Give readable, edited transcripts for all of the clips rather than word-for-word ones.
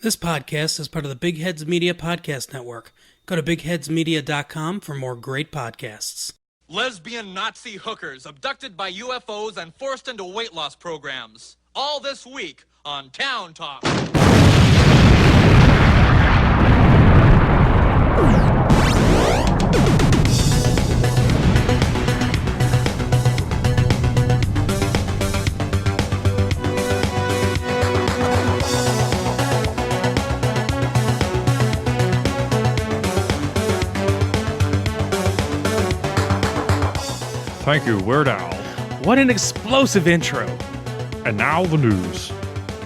This podcast is part of the Big Heads Media Podcast Network. Go to bigheadsmedia.com for more great podcasts. Lesbian Nazi hookers abducted by UFOs and forced into weight loss programs. All this week on Town Talk. Thank you, Weird Al. What an explosive intro. And now the news.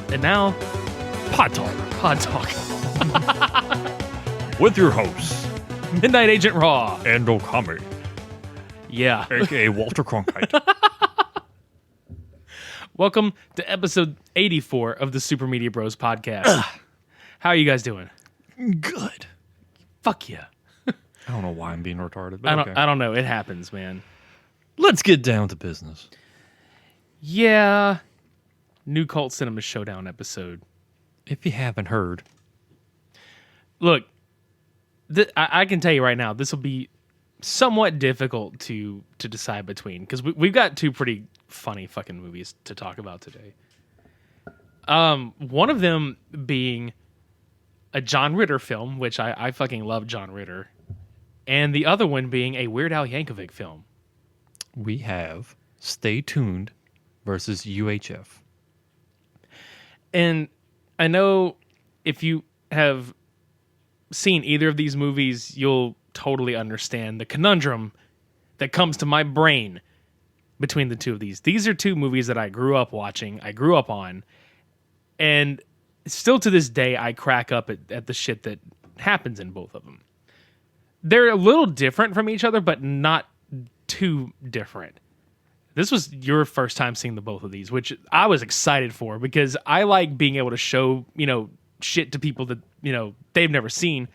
And now, Pod Talk. Pod Talk. With your hosts, Midnight Agent Raw. and Okami, Yeah. a.k.a. Walter Cronkite. Welcome to episode 84 of the Super Media Bros podcast. How are you guys doing? Good. Fuck yeah. I don't know why I'm being retarded, but okay. I don't know. It happens, man. Let's get down to business. Yeah. New Cult Cinema Showdown episode. If you haven't heard. Look, I can tell you right now, this will be somewhat difficult to decide between, because we've got two pretty funny fucking movies to talk about today. One of them being a John Ritter film, which I fucking love John Ritter, and the other one being a Weird Al Yankovic film. We have Stay Tuned versus UHF. And I know if you have seen either of these movies, you'll totally understand the conundrum that comes to my brain between the two of these. These are two movies that I grew up watching, I grew up on, and still to this day, I crack up at the shit that happens in both of them. They're a little different from each other, but not too different. This was your first time seeing the both of these, which I was excited for, because I like being able to show, shit to people that, they've never seen.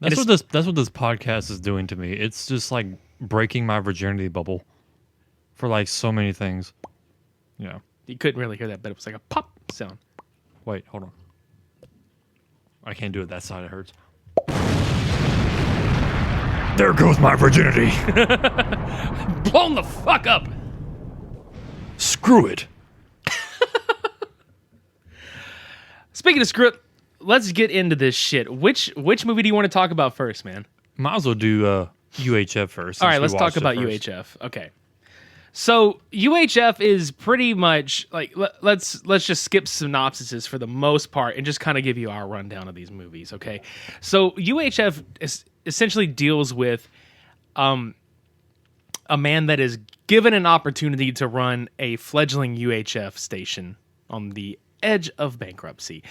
That's what this podcast is doing to me. It's just like breaking my virginity bubble for like so many things. Yeah. You couldn't really hear that, but it was like a pop sound. Wait, hold on. I can't do it. That side, it hurts. There goes my virginity. Blown the fuck up. Screw it. Speaking of script, let's get into this shit. Which movie do you want to talk about first, man? Might as well do UHF first. All right, let's talk about UHF. Okay. So UHF is pretty much like let's just skip synopsises for the most part and just kind of give you our rundown of these movies. Okay. So UHF essentially deals with a man that is given an opportunity to run a fledgling UHF station on the edge of bankruptcy.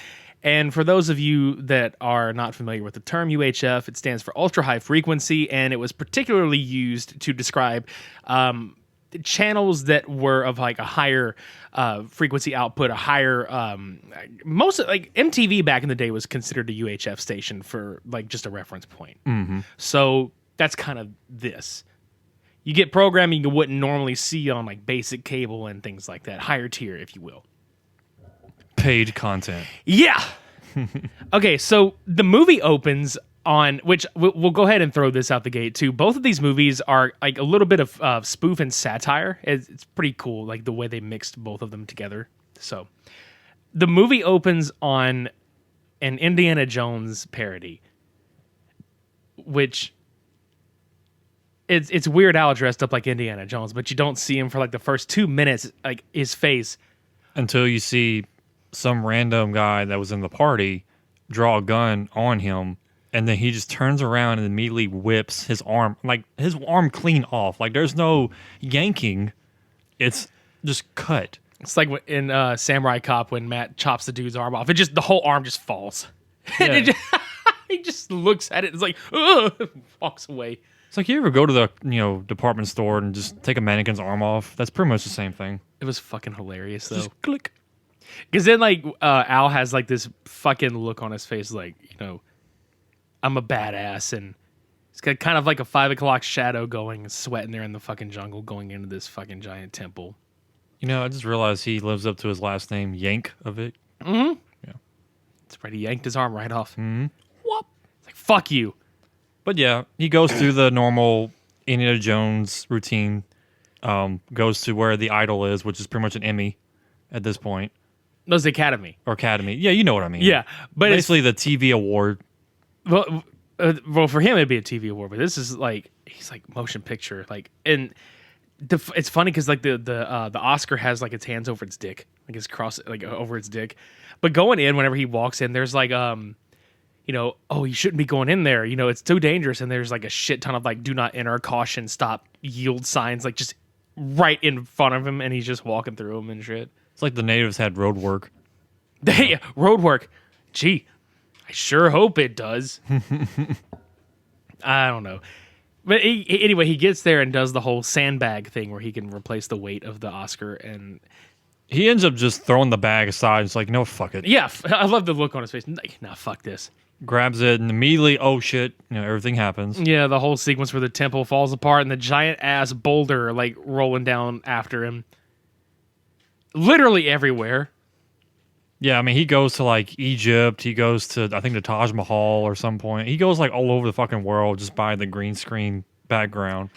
And for those of you that are not familiar with the term UHF, it stands for ultra high frequency, and it was particularly used to describe channels that were of like a higher frequency output, a higher like MTV back in the day was considered a UHF station for like just a reference point. Mm-hmm. So that's kind of this. You get programming you wouldn't normally see on like basic cable and things like that, higher tier, if you will. Paid content. Yeah. Okay, so the movie opens on, which we'll go ahead and throw this out the gate too. Both of these movies are like a little bit of spoof and satire. It's pretty cool, like the way they mixed both of them together. So the movie opens on an Indiana Jones parody, which it's Weird Al dressed up like Indiana Jones, but you don't see him for like the first 2 minutes, like his face. Until you see some random guy that was in the party draw a gun on him, and then he just turns around and immediately whips his arm clean off. Like there's no yanking. It's just cut. It's like in Samurai Cop when Matt chops the dude's arm off. The whole arm just falls. Yeah. And he just looks at it. It's like, ugh, walks away. It's like you ever go to the department store and just take a mannequin's arm off? That's pretty much the same thing. It was fucking hilarious though. Just click. Because then like Al has like this fucking look on his face, like I'm a badass, and it's got kind of like a 5 o'clock shadow going, sweating there in the fucking jungle, going into this fucking giant temple. I just realized he lives up to his last name, Yankovic. Mm-hmm. Yeah. It's Right, he yanked his arm right off. Mm-hmm. Whoop! It's like, fuck you. But yeah, he goes through the normal Indiana Jones routine. Goes to where the idol is, which is pretty much an Emmy at this point. No, it's the Academy. Or Academy. Yeah, you know what I mean. Yeah, but basically the TV award. Well, for him it'd be a TV award, but this is like he's like motion picture, like, and it's funny because like the Oscar has like its hands over its dick, like it's cross like over its dick, but going in whenever he walks in, there's like you know, oh, you shouldn't be going in there, you know, it's too dangerous, and there's like a shit ton of like do not enter, caution, stop, yield signs, like just right in front of him, and he's just walking through them and shit. It's like the natives had road work. Road work. Gee, I sure hope it does. I don't know. But anyway, he gets there and does the whole sandbag thing where he can replace the weight of the Oscar. And he ends up just throwing the bag aside. It's like, no, fuck it. Yeah, I love the look on his face. Like, nah, fuck this. Grabs it and immediately, oh shit, you know, everything happens. Yeah, the whole sequence where the temple falls apart and the giant ass boulder like rolling down after him. Literally everywhere. Yeah, I mean, he goes to like Egypt. He goes to, I think, the Taj Mahal or some point. He goes like all over the fucking world just by the green screen background.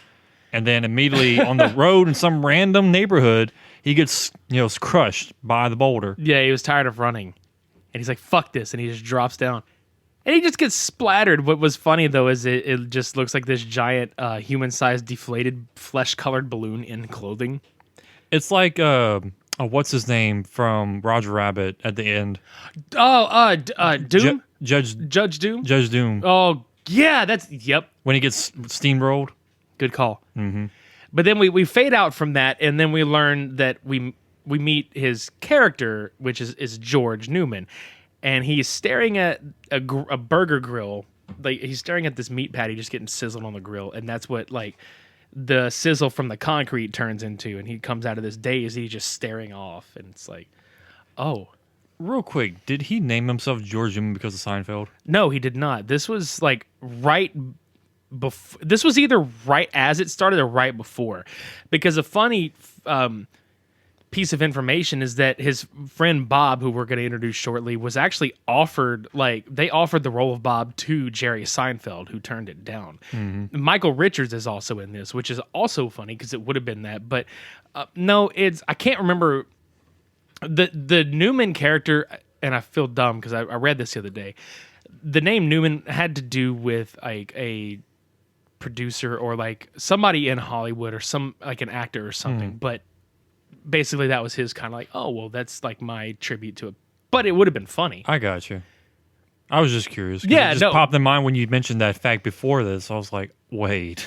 And then immediately on the road in some random neighborhood, he gets, you know, crushed by the boulder. Yeah, he was tired of running. And he's like, fuck this. And he just drops down. And he just gets splattered. What was funny, though, is it just looks like this giant human-sized deflated flesh-colored balloon in clothing. It's like, what's his name from Roger Rabbit at the end? Doom? Judge Doom? Judge Doom. Oh, yeah, yep. When he gets steamrolled. Good call. Mm-hmm. But then we fade out from that, and then we learn that we meet his character, which is George Newman. And he's staring at a burger grill. Like, he's staring at this meat patty just getting sizzled on the grill, and that's what, like, the sizzle from the concrete turns into, and he comes out of this daze, he's just staring off, and it's like, oh. Real quick, did he name himself George Newman because of Seinfeld? No, he did not. This was like right before. This was either right as it started or right before, because a funny piece of information is that his friend Bob, who we're going to introduce shortly, was actually offered, like, they offered the role of Bob to Jerry Seinfeld, who turned it down. Mm-hmm. Michael Richards is also in this, which is also funny because it would have been that, but no, I can't remember the Newman character, and I feel dumb because I read this the other day. The name Newman had to do with like a producer or like somebody in Hollywood or some like an actor or something, but basically that was his kind of like, oh, well, that's like my tribute to it. But it would have been funny. I got you. I was just curious. Yeah, it just popped in mind when you mentioned that fact before this. I was like, wait.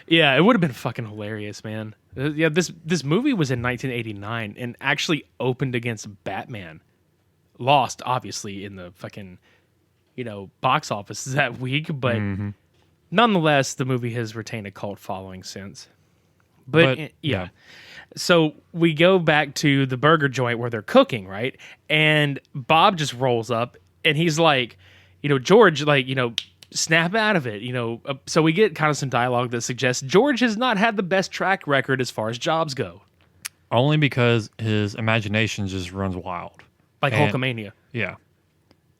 Yeah, it would have been fucking hilarious, man. Yeah, this movie was in 1989 and actually opened against Batman. Lost, obviously, in the fucking, box office that week, but nonetheless, the movie has retained a cult following since. But yeah. So we go back to the burger joint where they're cooking, right? And Bob just rolls up and he's like, George, like, snap out of it, So we get kind of some dialogue that suggests George has not had the best track record as far as jobs go. Only because his imagination just runs wild. Like Hulkamania. Yeah.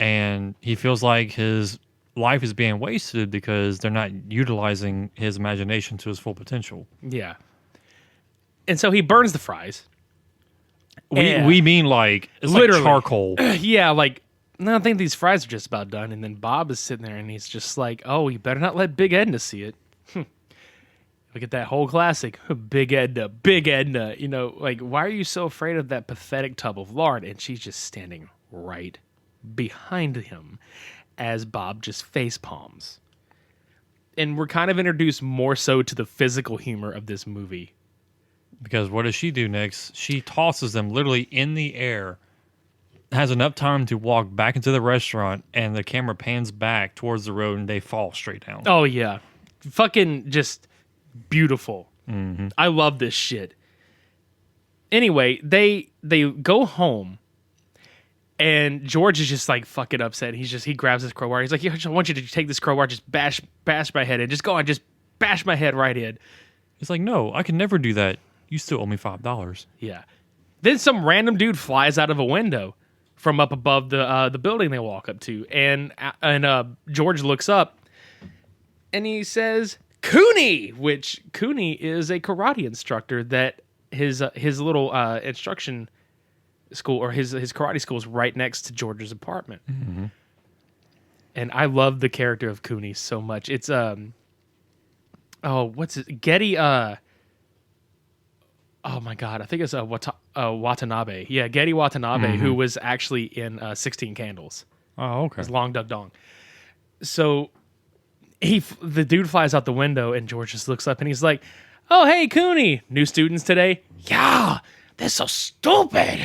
And he feels like his life is being wasted because they're not utilizing his imagination to his full potential. Yeah. And so he burns the fries. We mean like, it's literally like charcoal. Yeah, like, no, I think these fries are just about done. And then Bob is sitting there and he's just like, oh, you better not let Big Edna see it. Look at that whole classic, Big Edna, Big Edna. Like, why are you so afraid of that pathetic tub of lard? And she's just standing right behind him as Bob just face palms. And we're kind of introduced more so to the physical humor of this movie. Because what does she do next? She tosses them literally in the air, has enough time to walk back into the restaurant, and the camera pans back towards the road, and they fall straight down. Oh, yeah. Fucking just beautiful. Mm-hmm. I love this shit. Anyway, they go home, and George is just like fucking upset. He grabs his crowbar. He's like, I want you to take this crowbar, just bash my head in. Just go on, just bash my head right in. He's like, no, I can never do that. You still owe me $5. Yeah. Then some random dude flies out of a window from up above the building they walk up to, and George looks up and he says, "Cooney," which Cooney is a karate instructor that his little instruction school, or his karate school, is right next to George's apartment. Mm-hmm. And I love the character of Cooney so much. It's what's it? Getty. Oh my God, I think it's Watanabe. Yeah, Getty Watanabe, who was actually in 16 Candles. Oh, okay. His Long Duck Dong. So the dude flies out the window, and George just looks up and he's like, "Oh, hey, Cooney, new students today?" "Yeah, they're so stupid."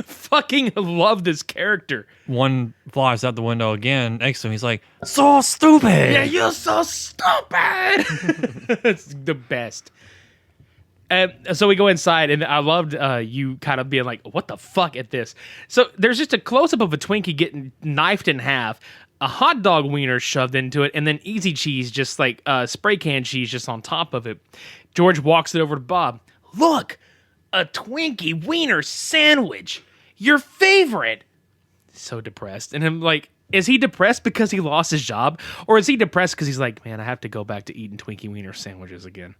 Fucking love this character. One flies out the window again next to him. He's like, "So stupid." "Yeah, you're so stupid." It's the best. And so we go inside, and I loved you kind of being like, "What the fuck?" at this. So there's just a close-up of a Twinkie getting knifed in half, a hot dog wiener shoved into it, and then easy cheese, just like spray can cheese, just on top of it. George walks it over to Bob. "Look, a Twinkie wiener sandwich. Your favorite." So depressed. And I'm like, is he depressed because he lost his job? Or is he depressed because he's like, man, I have to go back to eating Twinkie wiener sandwiches again?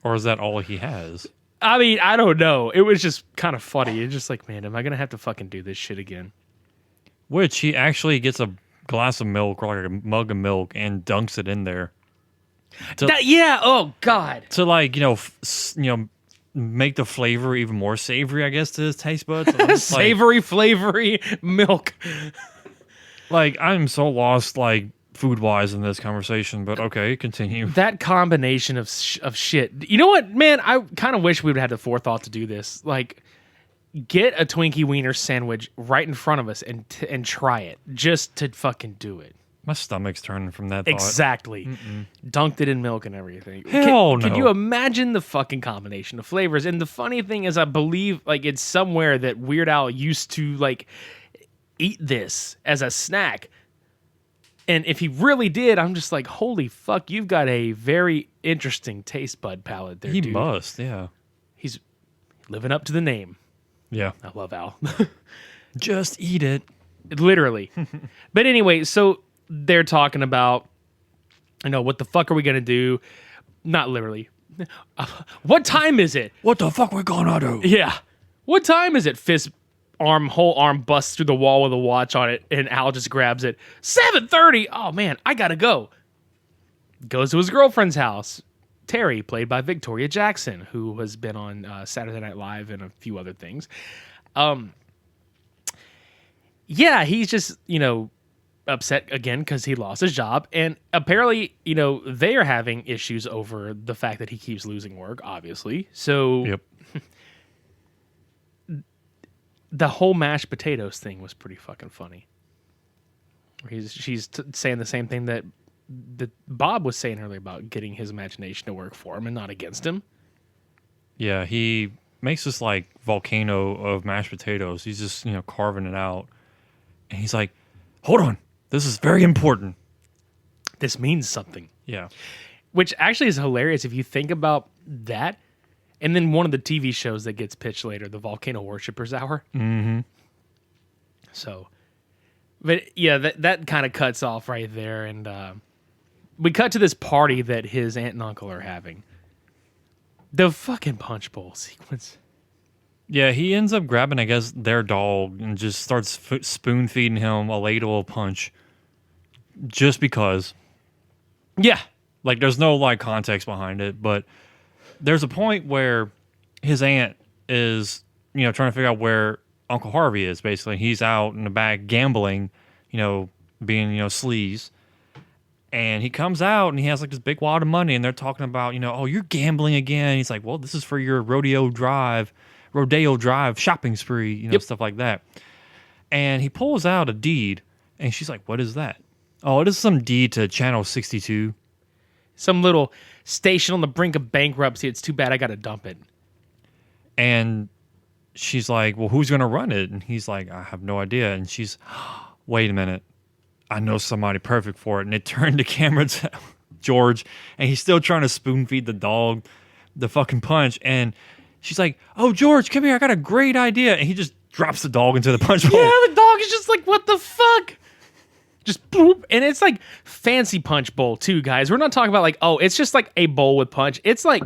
Or is that all he has? I mean, I don't know. It was just kind of funny. It's just like, man, am I going to have to fucking do this shit again? Which he actually gets a glass of milk, or like a mug of milk, and dunks it in there. Yeah, oh God. To like, make the flavor even more savory, I guess, to his taste buds. Savory, flavory milk. Like, I'm so lost, like, food-wise in this conversation, but okay, continue. That combination of shit. You know what, man? I kind of wish we would have had the forethought to do this. Like, get a Twinkie wiener sandwich right in front of us and try it, just to fucking do it. My stomach's turning from that thought. Exactly. Dunked it in milk and everything. Hell no. Can you imagine the fucking combination of flavors? And the funny thing is, I believe like it's somewhere that Weird Al used to like eat this as a snack. And if he really did, I'm just like, holy fuck, you've got a very interesting taste bud palette there, He dude. must, yeah. He's living up to the name. Yeah. I love Al. Just eat it. Literally. But anyway, so they're talking about, what the fuck are we going to do? Not literally. What time is it? What the fuck we gonna do? Yeah. What time is it? Whole arm busts through the wall with a watch on it, and Al just grabs it. 7:30. Oh, man, I gotta go. Goes to his girlfriend's house. Terry, played by Victoria Jackson, who has been on Saturday Night Live and a few other things. Yeah, he's just, upset again because he lost his job. And apparently, they are having issues over the fact that he keeps losing work, obviously. So Yep. the whole mashed potatoes thing was pretty fucking funny. She's saying the same thing that Bob was saying earlier about getting his imagination to work for him and not against him. Yeah, he makes this like volcano of mashed potatoes. He's just, carving it out. And he's like, hold on, this is very important. This means something. Yeah. Which actually is hilarious if you think about that. And then one of the TV shows that gets pitched later, the Volcano Worshippers Hour. Mm-hmm. So, but yeah, that kind of cuts off right there. And we cut to this party that his aunt and uncle are having. The fucking punch bowl sequence. Yeah, he ends up grabbing, I guess, their dog and just starts spoon feeding him a ladle of punch. Just because. Yeah. Like, there's no, like, context behind it, but there's a point where his aunt is, trying to figure out where Uncle Harvey is, basically. He's out in the back gambling, being, sleaze. And he comes out and he has, like, this big wad of money, and they're talking about, oh, you're gambling again. He's like, well, this is for your Rodeo Drive shopping spree, stuff like that. And he pulls out a deed, and she's like, what is that? Oh, it is some deed to Channel 62. Some little station on the brink of bankruptcy. It's too bad I got to dump it. And she's like, well, who's going to run it? And he's like, I have no idea. And she's, wait a minute. I know somebody perfect for it. And it turned the camera to George, and he's still trying to spoon feed the dog the fucking punch. And she's like, oh, George, come here. I got a great idea. And he just drops the dog into the punch bowl. Yeah, the dog is just like, what the fuck? Just boop. And it's like fancy punch bowl too, guys. We're not talking about like, oh, it's just like a bowl with punch. It's like,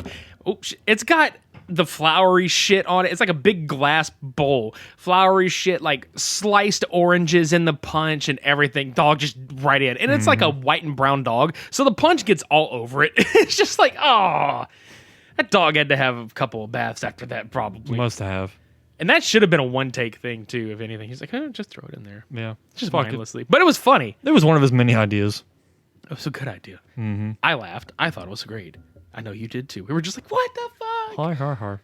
it's got the flowery shit on it. It's like a big glass bowl. Flowery shit, like sliced oranges in the punch and everything. Dog just right in. And it's like a white and brown dog. So the punch gets all over it. It's just like, oh, that dog had to have a couple of baths after that, probably. Must have. And that should have been a one-take thing, too, if anything. He's like, just throw it in there. Yeah. Just mindlessly. But it was funny. It was one of his many ideas. It was a good idea. Mm-hmm. I laughed. I thought it was great. I know you did, too. We were just like, what the fuck? Har.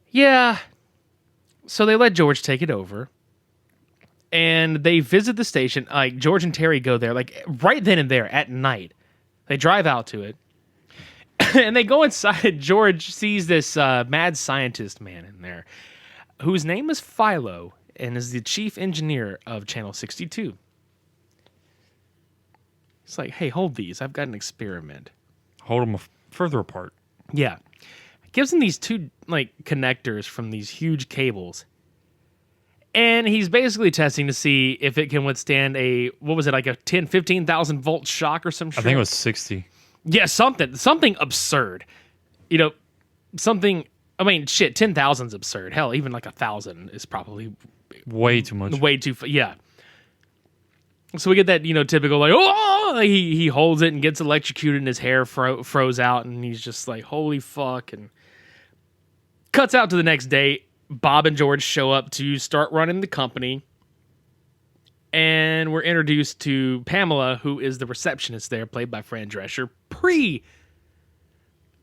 Yeah. So they let George take it over. And they visit the station. Like, George and Terry go there, like, right then and there at night. They drive out to it. And they go inside. George sees this mad scientist man in there whose name is Philo and is the chief engineer of Channel 62. It's like, hey, hold these. I've got an experiment. Hold them further apart. Yeah. Gives him these two like connectors from these huge cables. And he's basically testing to see if it can withstand what was it, like a 10, 15,000 volt shock or some shit? I think it was 60. Yeah, something absurd. You know, something, I mean, shit, 10,000's absurd. Hell, even like 1,000 is probably way too much. Yeah. So we get that, typical, like, oh, he holds it and gets electrocuted and his hair froze out and he's just like, holy fuck. And cuts out to the next day. Bob and George show up to start running the company. And we're introduced to Pamela, who is the receptionist there, played by Fran Drescher,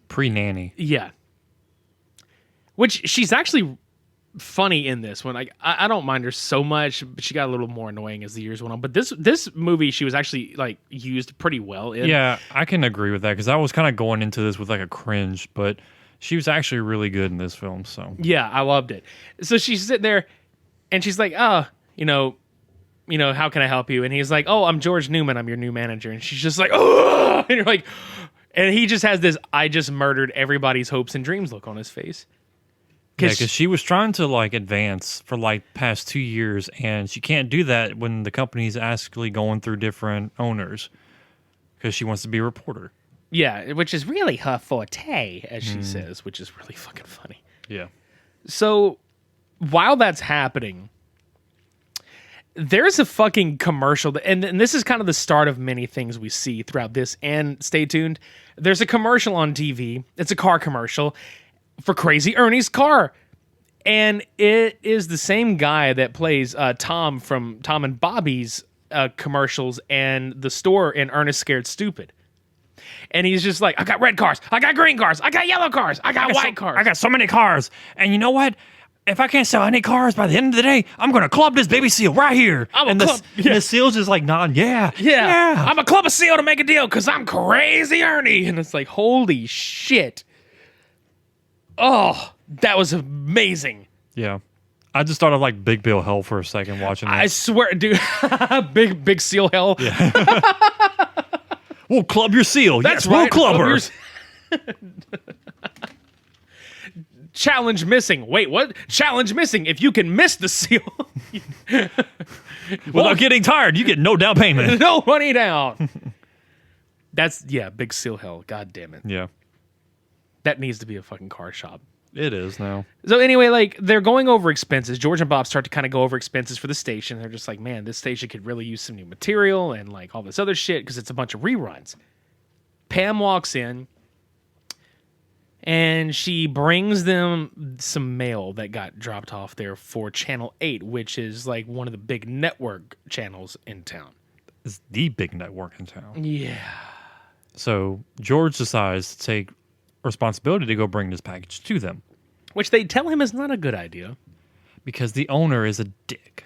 pre-nanny. Yeah. Which she's actually funny in this one. I don't mind her so much, but she got a little more annoying as the years went on. But this movie, she was actually like used pretty well in. Yeah, I can agree with that because I was kind of going into this with like a cringe, but she was actually really good in this film. So yeah, I loved it. So she's sitting there, and she's like, "Oh, how can I help you?" And he's like, "Oh, I'm George Newman. I'm your new manager." And she's just like, "Oh," and you're like, and he just has this "I just murdered everybody's hopes and dreams" look on his face. Yeah, because she was trying to like advance for like past 2 years, and she can't do that when the company's actually going through different owners because she wants to be a reporter. Yeah, which is really her forte, as she says, which is really fucking funny. Yeah. So while that's happening, there's a fucking commercial, and this is kind of the start of many things we see throughout this, and stay tuned. There's a commercial on TV. It's a car commercial for Crazy Ernie's car. And it is the same guy that plays Tom from Tom and Bobby's commercials and the store in Ernest Scared Stupid. And he's just like, I got red cars, I got green cars, I got yellow cars, I got white cars. I got so many cars. And you know what? If I can't sell any cars by the end of the day, I'm going to club this baby seal right here. And the seal's just like nodding, yeah. I'm a club a seal to make a deal because I'm Crazy Ernie. And it's like, holy shit. Oh, that was amazing. Yeah. I just thought of like Big Bill Hell for a second watching that. I swear, dude. big seal hell. Yeah. We'll club your seal. That's yes, right. We'll club her. Challenge missing. Wait, what? Challenge missing. If you can miss the seal. Without getting tired, you get no down payment. No money down. That's, big seal hell. God damn it. Yeah. That needs to be a fucking car shop. It is now. So anyway, like, they're going over expenses. George and Bob start to kind of go over expenses for the station. They're just like, man, this station could really use some new material and like all this other shit because it's a bunch of reruns. Pam walks in and she brings them some mail that got dropped off there for Channel 8, which is like one of the big network channels in town. It's the big network in town. Yeah. So George decides to take responsibility to go bring this package to them. Which they tell him is not a good idea. Because the owner is a dick,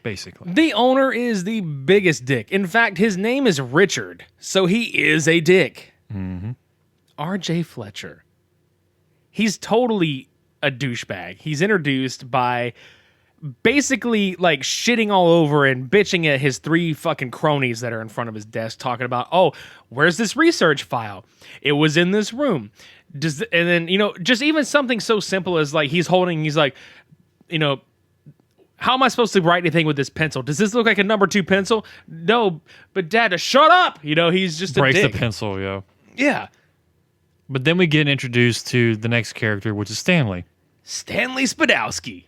basically. The owner is the biggest dick. In fact, his name is Richard, so he is a dick. Mm-hmm. R.J. Fletcher. He's totally a douchebag. He's introduced by basically like shitting all over and bitching at his 3 fucking cronies that are in front of his desk talking about, oh, where's this research file? It was in this room. And then, just even something so simple as like he's like, how am I supposed to write anything with this pencil? Does this look like a number 2 pencil? No, but Dad, shut up. He's just a Breaks dick. the pencil, yeah. Yeah. But then we get introduced to the next character, which is Stanley. Stanley Spadowski.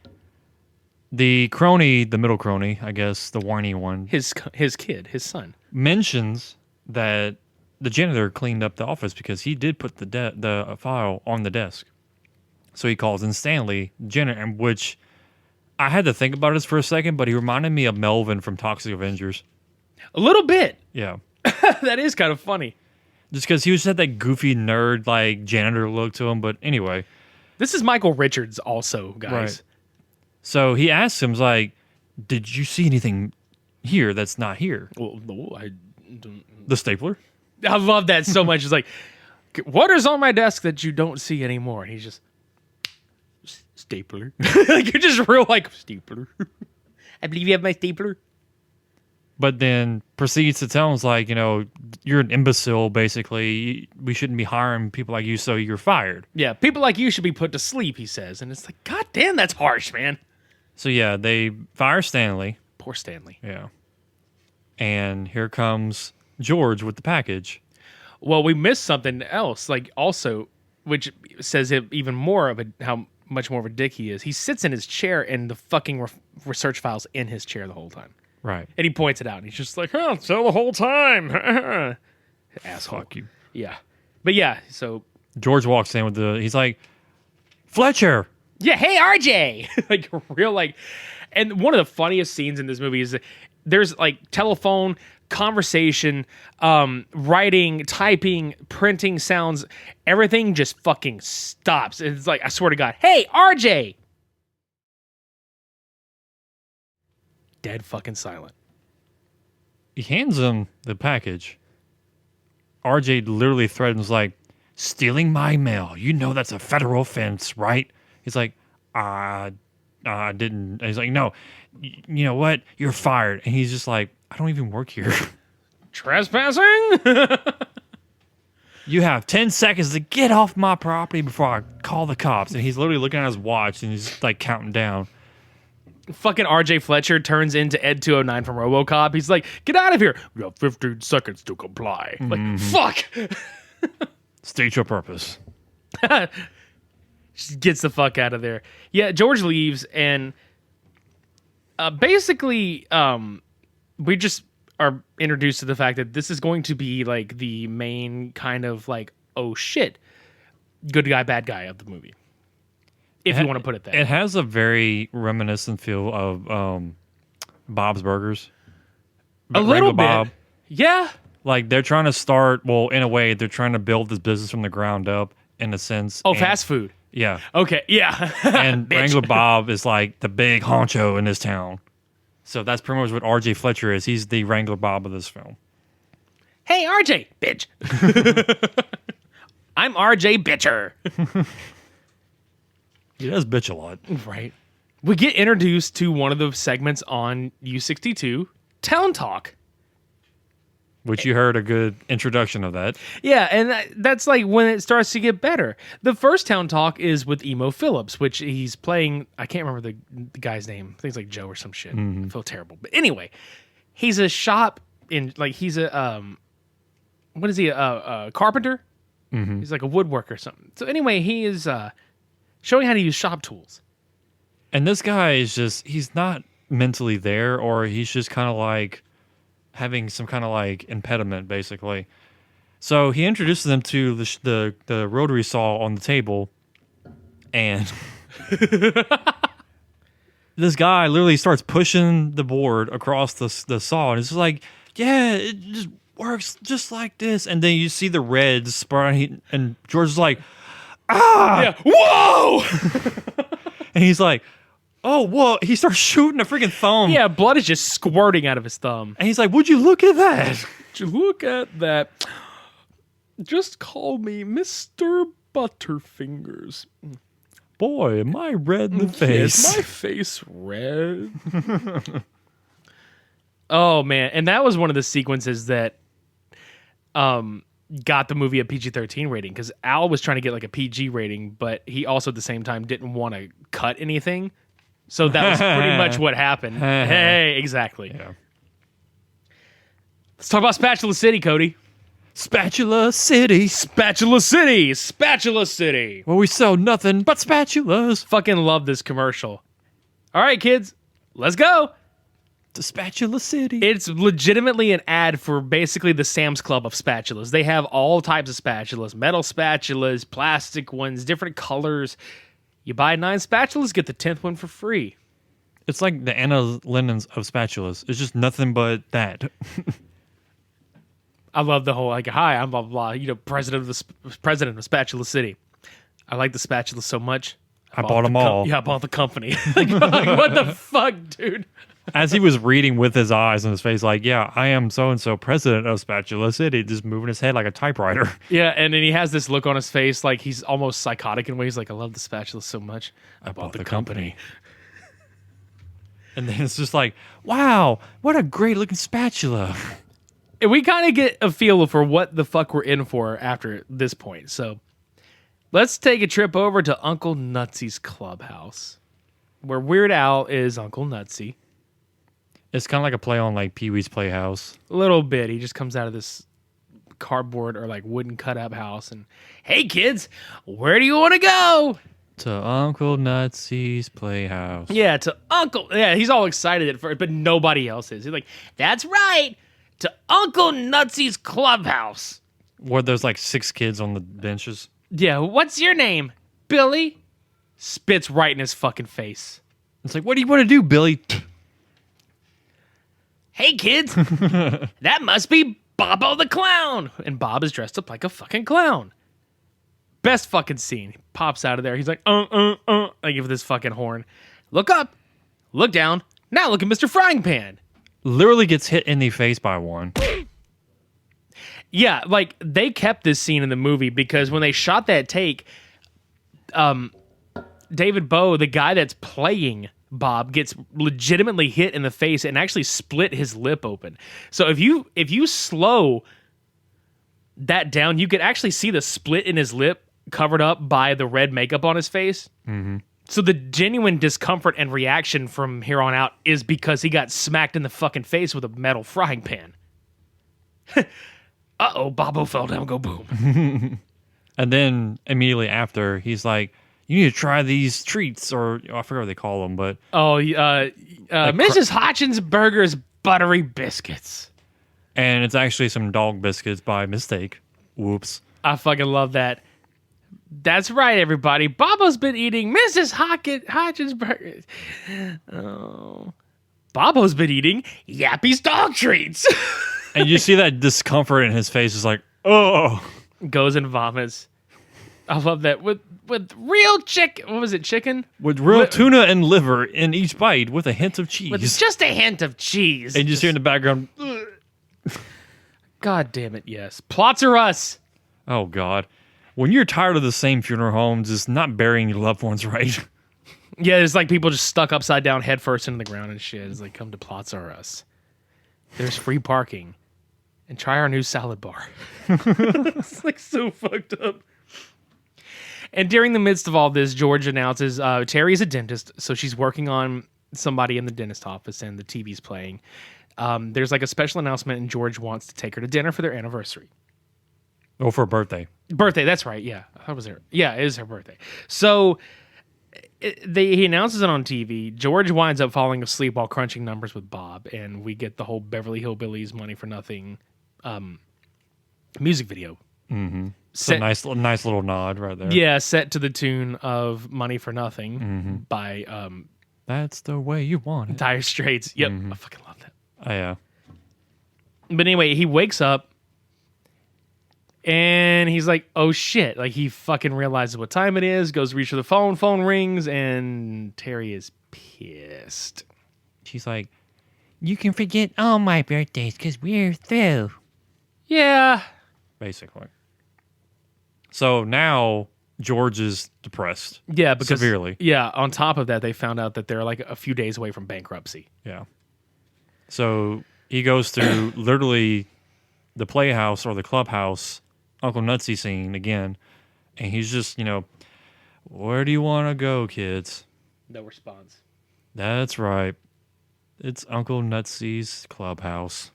The crony, the middle crony, I guess, the whiny one, His kid, his son. mentions that the janitor cleaned up the office because he did put the file on the desk. So he calls in Stanley, janitor, which I had to think about this for a second, but he reminded me of Melvin from Toxic Avengers. A little bit. Yeah. That is kind of funny. Just because he was had that goofy nerd like janitor look to him, but anyway. This is Michael Richards also, guys. Right. So he asks him, like, did you see anything here that's not here? Well, no, I don't. The stapler? I love that so much. It's like, what is on my desk that you don't see anymore? And he's just, stapler. Like, you're just real like, stapler. I believe you have my stapler. But then proceeds to tell him, like, you're an imbecile, basically. We shouldn't be hiring people like you, so you're fired. Yeah, people like you should be put to sleep, he says. And it's like, God damn, that's harsh, man. So, yeah, they fire Stanley. Poor Stanley. Yeah. And here comes George with the package. Well, we missed something else, like, also, which says even more of how much more of a dick he is. He sits in his chair and the fucking research file's in his chair the whole time. Right. And he points it out, and he's just like, oh, so the whole time. Asshole. Fuck you. Yeah. But yeah, so... George walks in with he's like, Fletcher! Yeah, hey, RJ! Like, real, like... And one of the funniest scenes in this movie is that there's, like, telephone, conversation, writing, typing, printing sounds. Everything just fucking stops. It's like, I swear to God, hey, RJ! Dead fucking silent. He hands him the package. RJ literally threatens, like, stealing my mail. You know that's a federal offense, right? He's like, I didn't. And he's like, no, you know what? You're fired. And he's just like, I don't even work here. Trespassing? You have 10 seconds to get off my property before I call the cops. And he's literally looking at his watch and he's like counting down. Fucking RJ Fletcher turns into Ed 209 from RoboCop. He's like, get out of here. You have 15 seconds to comply. Like, fuck. State your purpose. Just gets the fuck out of there. Yeah, George leaves, and basically, we just are introduced to the fact that this is going to be like the main kind of like, oh shit, good guy, bad guy of the movie. If you want to put it that way. It has a very reminiscent feel of Bob's Burgers. A little bit. Bob. Yeah. Like, they're trying to start, well, in a way, they're trying to build this business from the ground up, in a sense. Oh, fast food. Yeah. Okay, yeah. And Bitch. Wrangler Bob is like the big honcho in this town. So that's pretty much what RJ Fletcher is. He's the Wrangler Bob of this film. Hey, RJ, bitch. I'm RJ Bitcher. He does bitch a lot. Right. We get introduced to one of the segments on U62, Town Talk. Which you heard a good introduction of that. Yeah, and that's like when it starts to get better. The first Town Talk is with Emo Phillips, which he's playing. I can't remember the guy's name. I think it's like Joe or some shit. I feel terrible. But anyway, he's a shop in, like, he's a, what is he, a carpenter? He's like a woodworker or something. So anyway, he is showing how to use shop tools. And this guy is just, he's not mentally there, or he's just kind of like having some kind of like impediment, basically. So he introduces them to the rotary saw on the table, and this guy literally starts pushing the board across the saw, and it's just like, yeah, it just works just like this. And then you see the red spurt, and George is like, ah, Yeah. Whoa! and he's like, oh, whoa. He starts shooting a freaking thumb. Yeah, blood is just squirting out of his thumb. And he's like, would you look at that? Would you look at that? Just call me Mr. Butterfingers. Boy, am I red in the face. Is my face red? Oh, man. And that was one of the sequences that got the movie a PG-13 rating, because Al was trying to get like a PG rating, but he also at the same time didn't want to cut anything. So that was pretty much what happened. Hey, exactly. Yeah. Let's talk about Spatula City, Cody. Spatula City. Spatula City. Spatula City. Where we sell nothing but spatulas. Fucking love this commercial. All right, kids, let's go. To Spatula City. It's legitimately an ad for basically the Sam's Club of spatulas. They have all types of spatulas, metal spatulas, plastic ones, different colors. You buy 9 spatulas, get the 10th one for free. It's like the Anna Lennon's of spatulas. It's just nothing but that. I love the whole like, hi, I'm blah blah blah. President of Spatula City. I like the spatulas so much. I bought them all. Yeah, I bought the company. like, what the fuck, dude? As he was reading with his eyes on his face, like, yeah, I am so-and-so president of Spatula City, just moving his head like a typewriter. Yeah, and then he has this look on his face like he's almost psychotic in ways. Like, I love the spatula so much. I bought the company. And then it's just like, wow, what a great-looking spatula. And we kind of get a feel for what the fuck we're in for after this point. So let's take a trip over to Uncle Nutsy's clubhouse, where Weird Al is Uncle Nutsy. It's kind of like a play on like Pee-wee's Playhouse. A little bit. He just comes out of this cardboard or like wooden cut-up house and, hey kids, where do you want to go? To Uncle Nutsy's Playhouse. Yeah, to Uncle. Yeah, he's all excited at first, but nobody else is. He's like, that's right, to Uncle Nutsy's clubhouse. Where there's like 6 kids on the benches. Yeah, what's your name? Billy? Spits right in his fucking face. It's like, what do you want to do, Billy? Hey kids, that must be Bobo the Clown. And Bob is dressed up like a fucking clown. Best fucking scene. He pops out of there. He's like, like with this fucking horn. Look up, look down. Now look at Mr. Frying Pan. Literally gets hit in the face by one. Yeah, like they kept this scene in the movie because when they shot that take, David Bowie, the guy that's playing Bob, gets legitimately hit in the face and actually split his lip open. So if you slow that down, you could actually see the split in his lip covered up by the red makeup on his face. Mm-hmm. So the genuine discomfort and reaction from here on out is because he got smacked in the fucking face with a metal frying pan. Uh-oh, Bobo fell down, go boom. And then immediately after, he's like, you need to try these treats, or I forget what they call them, but... Oh, Mrs. Hodgins Burger's buttery biscuits. And it's actually some dog biscuits by mistake. Whoops. I fucking love that. That's right, everybody. Bobo's been eating Mrs. Hodgins Burgers. Oh. Bobo's been eating Yappy's dog treats. And you see that discomfort in his face. Is like, oh. Goes and vomits. I love that. With real chicken. What was it, chicken? With real tuna and liver in each bite with a hint of cheese. With just a hint of cheese. And you just hear in the background, God damn it, yes. Plots are us. Oh, God. When you're tired of the same funeral homes, it's not burying your loved ones right. Yeah, it's like people just stuck upside down head first into the ground and shit. It's like, come to Plots R Us. There's free parking. And try our new salad bar. It's like so fucked up. And during the midst of all this, George announces Terry's a dentist, so she's working on somebody in the dentist office and the TV's playing. There's like a special announcement and George wants to take her to dinner for their anniversary. Oh, for a birthday. Birthday, that's right. Yeah, I thought it was her. Yeah, it is her birthday. So he announces it on TV. George winds up falling asleep while crunching numbers with Bob, and we get the whole Beverly Hillbillies Money for Nothing music video. Mm-hmm. It's a nice little nod right there. Yeah, set to the tune of Money for Nothing by That's the Way You Want It. Dire Straits. Yep, I fucking love that. Oh, yeah. But anyway, he wakes up and he's like, oh shit. Like he fucking realizes what time it is, goes to reach for the phone rings, and Terry is pissed. She's like, you can forget all my birthdays because we're through. Yeah. Basically. So now George is depressed. Yeah, because severely. Yeah, on top of that, they found out that they're like a few days away from bankruptcy. Yeah. So he goes through literally the playhouse or the clubhouse, Uncle Nutsy scene again, and he's just, where do you want to go, kids? No response. That's right. It's Uncle Nutsy's clubhouse.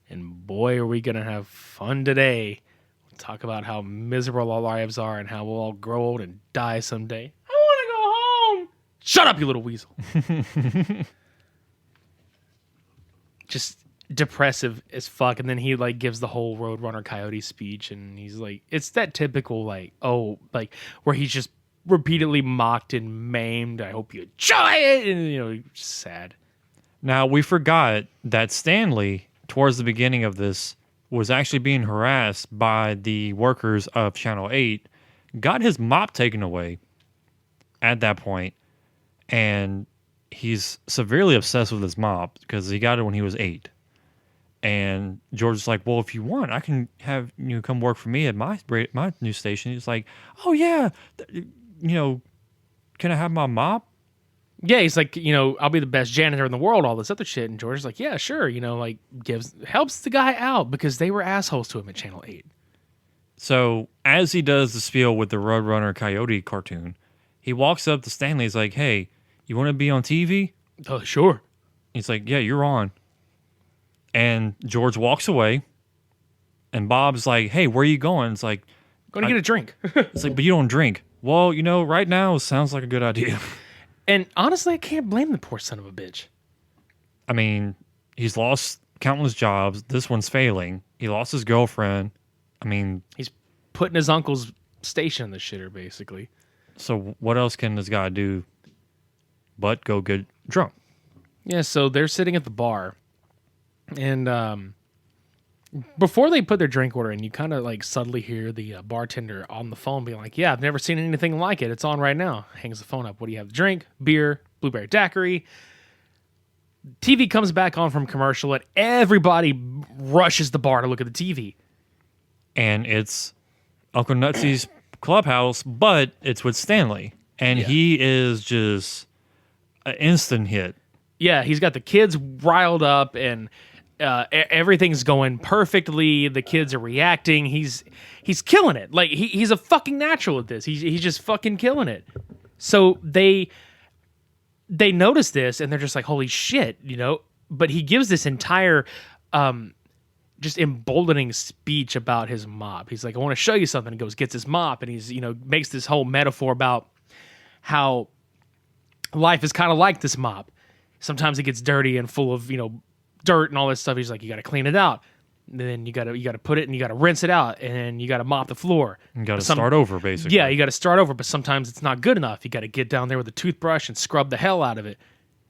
And boy, are we going to have fun today. We'll talk about how miserable our lives are and how we'll all grow old and die someday. I want to go home. Shut up, you little weasel. Just depressive as fuck. And then he like gives the whole Roadrunner Coyote speech, and he's like, it's that typical like, oh, like where he's just repeatedly mocked and maimed. I hope you enjoy it. And just sad. Now, we forgot that Stanley, towards the beginning of this, was actually being harassed by the workers of Channel 8, got his mop taken away at that point, and he's severely obsessed with his mop because he got it when he was 8. And George is like, well, if you want, I can have you come work for me at my news station. He's like, oh, yeah, can I have my mop? Yeah, he's like, I'll be the best janitor in the world, all this other shit. And George's like, yeah, sure. Like helps the guy out because they were assholes to him at Channel 8. So as he does the spiel with the Roadrunner Coyote cartoon, he walks up to Stanley. He's like, hey, you want to be on TV? Oh, sure. He's like, yeah, you're on. And George walks away. And Bob's like, hey, where are you going? It's like, going to get a drink. It's like, but you don't drink. Well, right now sounds like a good idea. And honestly, I can't blame the poor son of a bitch. I mean, he's lost countless jobs. This one's failing. He lost his girlfriend. I mean, he's putting his uncle's station in the shitter, basically. So what else can this guy do but go get drunk? Yeah, so they're sitting at the bar. And before they put their drink order in, you kind of like subtly hear the bartender on the phone being like, yeah, I've never seen anything like it. It's on right now. Hangs the phone up. What do you have to drink? Beer, blueberry daiquiri. TV comes back on from commercial and everybody rushes the bar to look at the TV. And it's Uncle Nutsy's clubhouse, but it's with Stanley. And he is just an instant hit. Yeah, he's got the kids riled up and everything's going perfectly. The kids are reacting. He's killing it. Like he's a fucking natural at this. He's just fucking killing it. So they notice this and they're just like, holy shit, But he gives this entire just emboldening speech about his mop. He's like, I want to show you something. He goes, gets his mop, and he's makes this whole metaphor about how life is kind of like this mop. Sometimes it gets dirty and full of dirt and all this stuff. He's like, you got to clean it out. And then you got to put it and you got to rinse it out, and you got to mop the floor. You got to start over, basically. Yeah, you got to start over, but sometimes it's not good enough. You got to get down there with a toothbrush and scrub the hell out of it.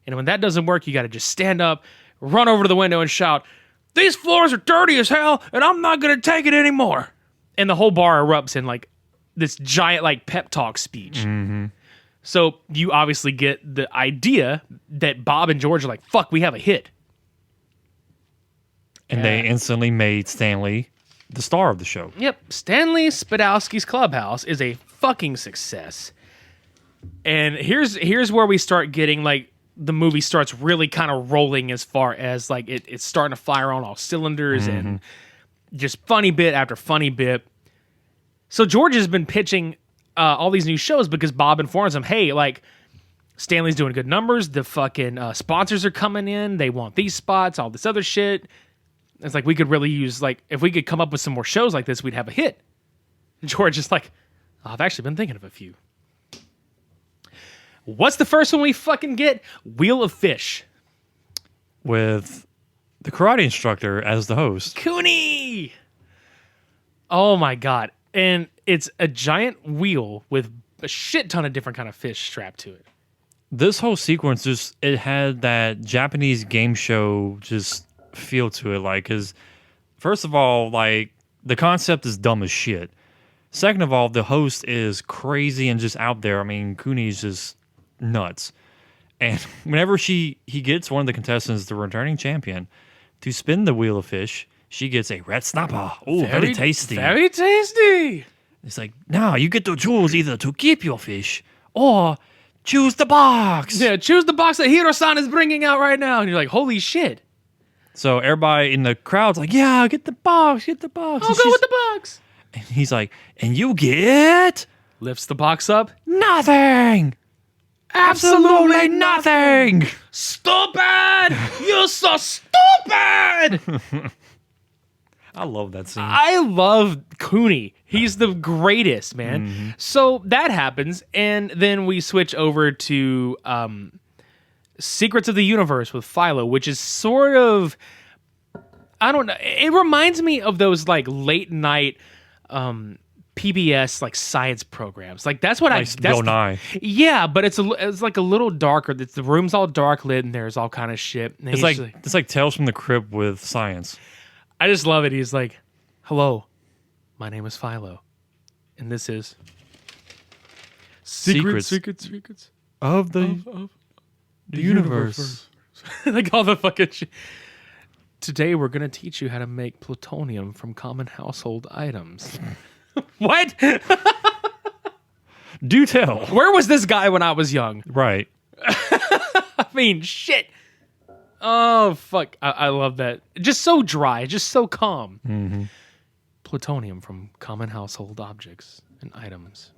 And when that doesn't work, you got to just stand up, run over to the window and shout, these floors are dirty as hell, and I'm not going to take it anymore. And the whole bar erupts in like this giant like pep talk speech. Mm-hmm. So you obviously get the idea that Bob and George are like, fuck, we have a hit. And they instantly made Stanley the star of the show. Yep. Stanley Spadowski's Clubhouse is a fucking success. And here's where we start getting like the movie starts really kind of rolling as far as like it's starting to fire on all cylinders and just funny bit after funny bit. So George has been pitching all these new shows because Bob informs him, hey, like Stanley's doing good numbers. The fucking sponsors are coming in. They want these spots, all this other shit. It's like we could really use like if we could come up with some more shows like this, we'd have a hit. And George is like, oh, I've actually been thinking of a few. What's the first one we fucking get? Wheel of Fish. With the karate instructor as the host. Cooney! Oh my God. And it's a giant wheel with a shit ton of different kind of fish strapped to it. This whole sequence it had that Japanese game show just feel to it. Like, cause first of all, like the concept is dumb as shit. Second of all, the host is crazy and just out there. I mean, Cooney's just nuts. And whenever he gets one of the contestants, the returning champion, to spin the wheel of fish, she gets a red snapper. Oh, very tasty. Very tasty. It's like, now you get to choose either to keep your fish or choose the box. Yeah, choose the box that Hiro-san is bringing out right now. And you're like, holy shit. So everybody in the crowd's like, yeah, get the box, get the box. I'll go with the box. And he's like, and you get... Lifts the box up. Nothing. Absolutely nothing. Stupid! You're so stupid! I love that scene. I love Cooney. He's the greatest, man. Mm-hmm. So that happens, and then we switch over to Secrets of the Universe with Philo, which is sort of, I don't know. It reminds me of those like late night PBS like science programs. Like that's what Like Bill Nye. Yeah, but it's like a little darker. The room's all dark lit, and there's all kind of shit. And It's like Tales from the Crypt with science. I just love it. He's like, "Hello, my name is Philo, and this is Secrets of the universe." like all the fucking shit. Today we're gonna teach you how to make plutonium from common household items. What? Do tell. Where was this guy when I was young? Right. I mean, shit. Oh, fuck. I love that. Just so dry, just so calm. Mm-hmm. Plutonium from common household objects and items.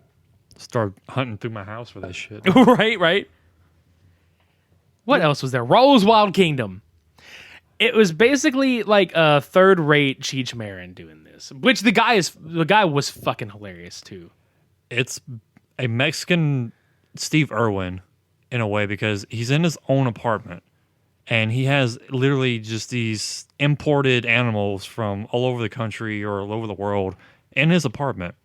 Start hunting through my house for this shit. Right. What else was there? Rose Wild Kingdom. It was basically like a third-rate Cheech Marin doing this, which the guy was fucking hilarious too. It's a Mexican Steve Irwin in a way because he's in his own apartment and he has literally just these imported animals from all over the country or all over the world in his apartment.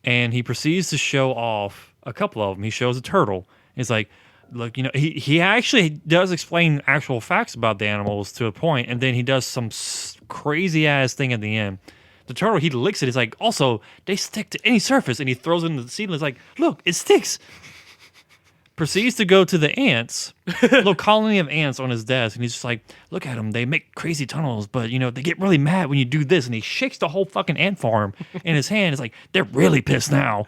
And he proceeds to show off a couple of them. He shows a turtle. He's like, look, you know, he actually does explain actual facts about the animals to a point, and then he does some crazy ass thing at the end. The turtle, he licks it. He's like, also, they stick to any surface, and he throws it into the seedling. He's like, look, it sticks. Proceeds to go to the ants, a little colony of ants on his desk, and he's just like, look at them. They make crazy tunnels, but, you know, they get really mad when you do this, and he shakes the whole fucking ant farm in his hand. It's like, they're really pissed now.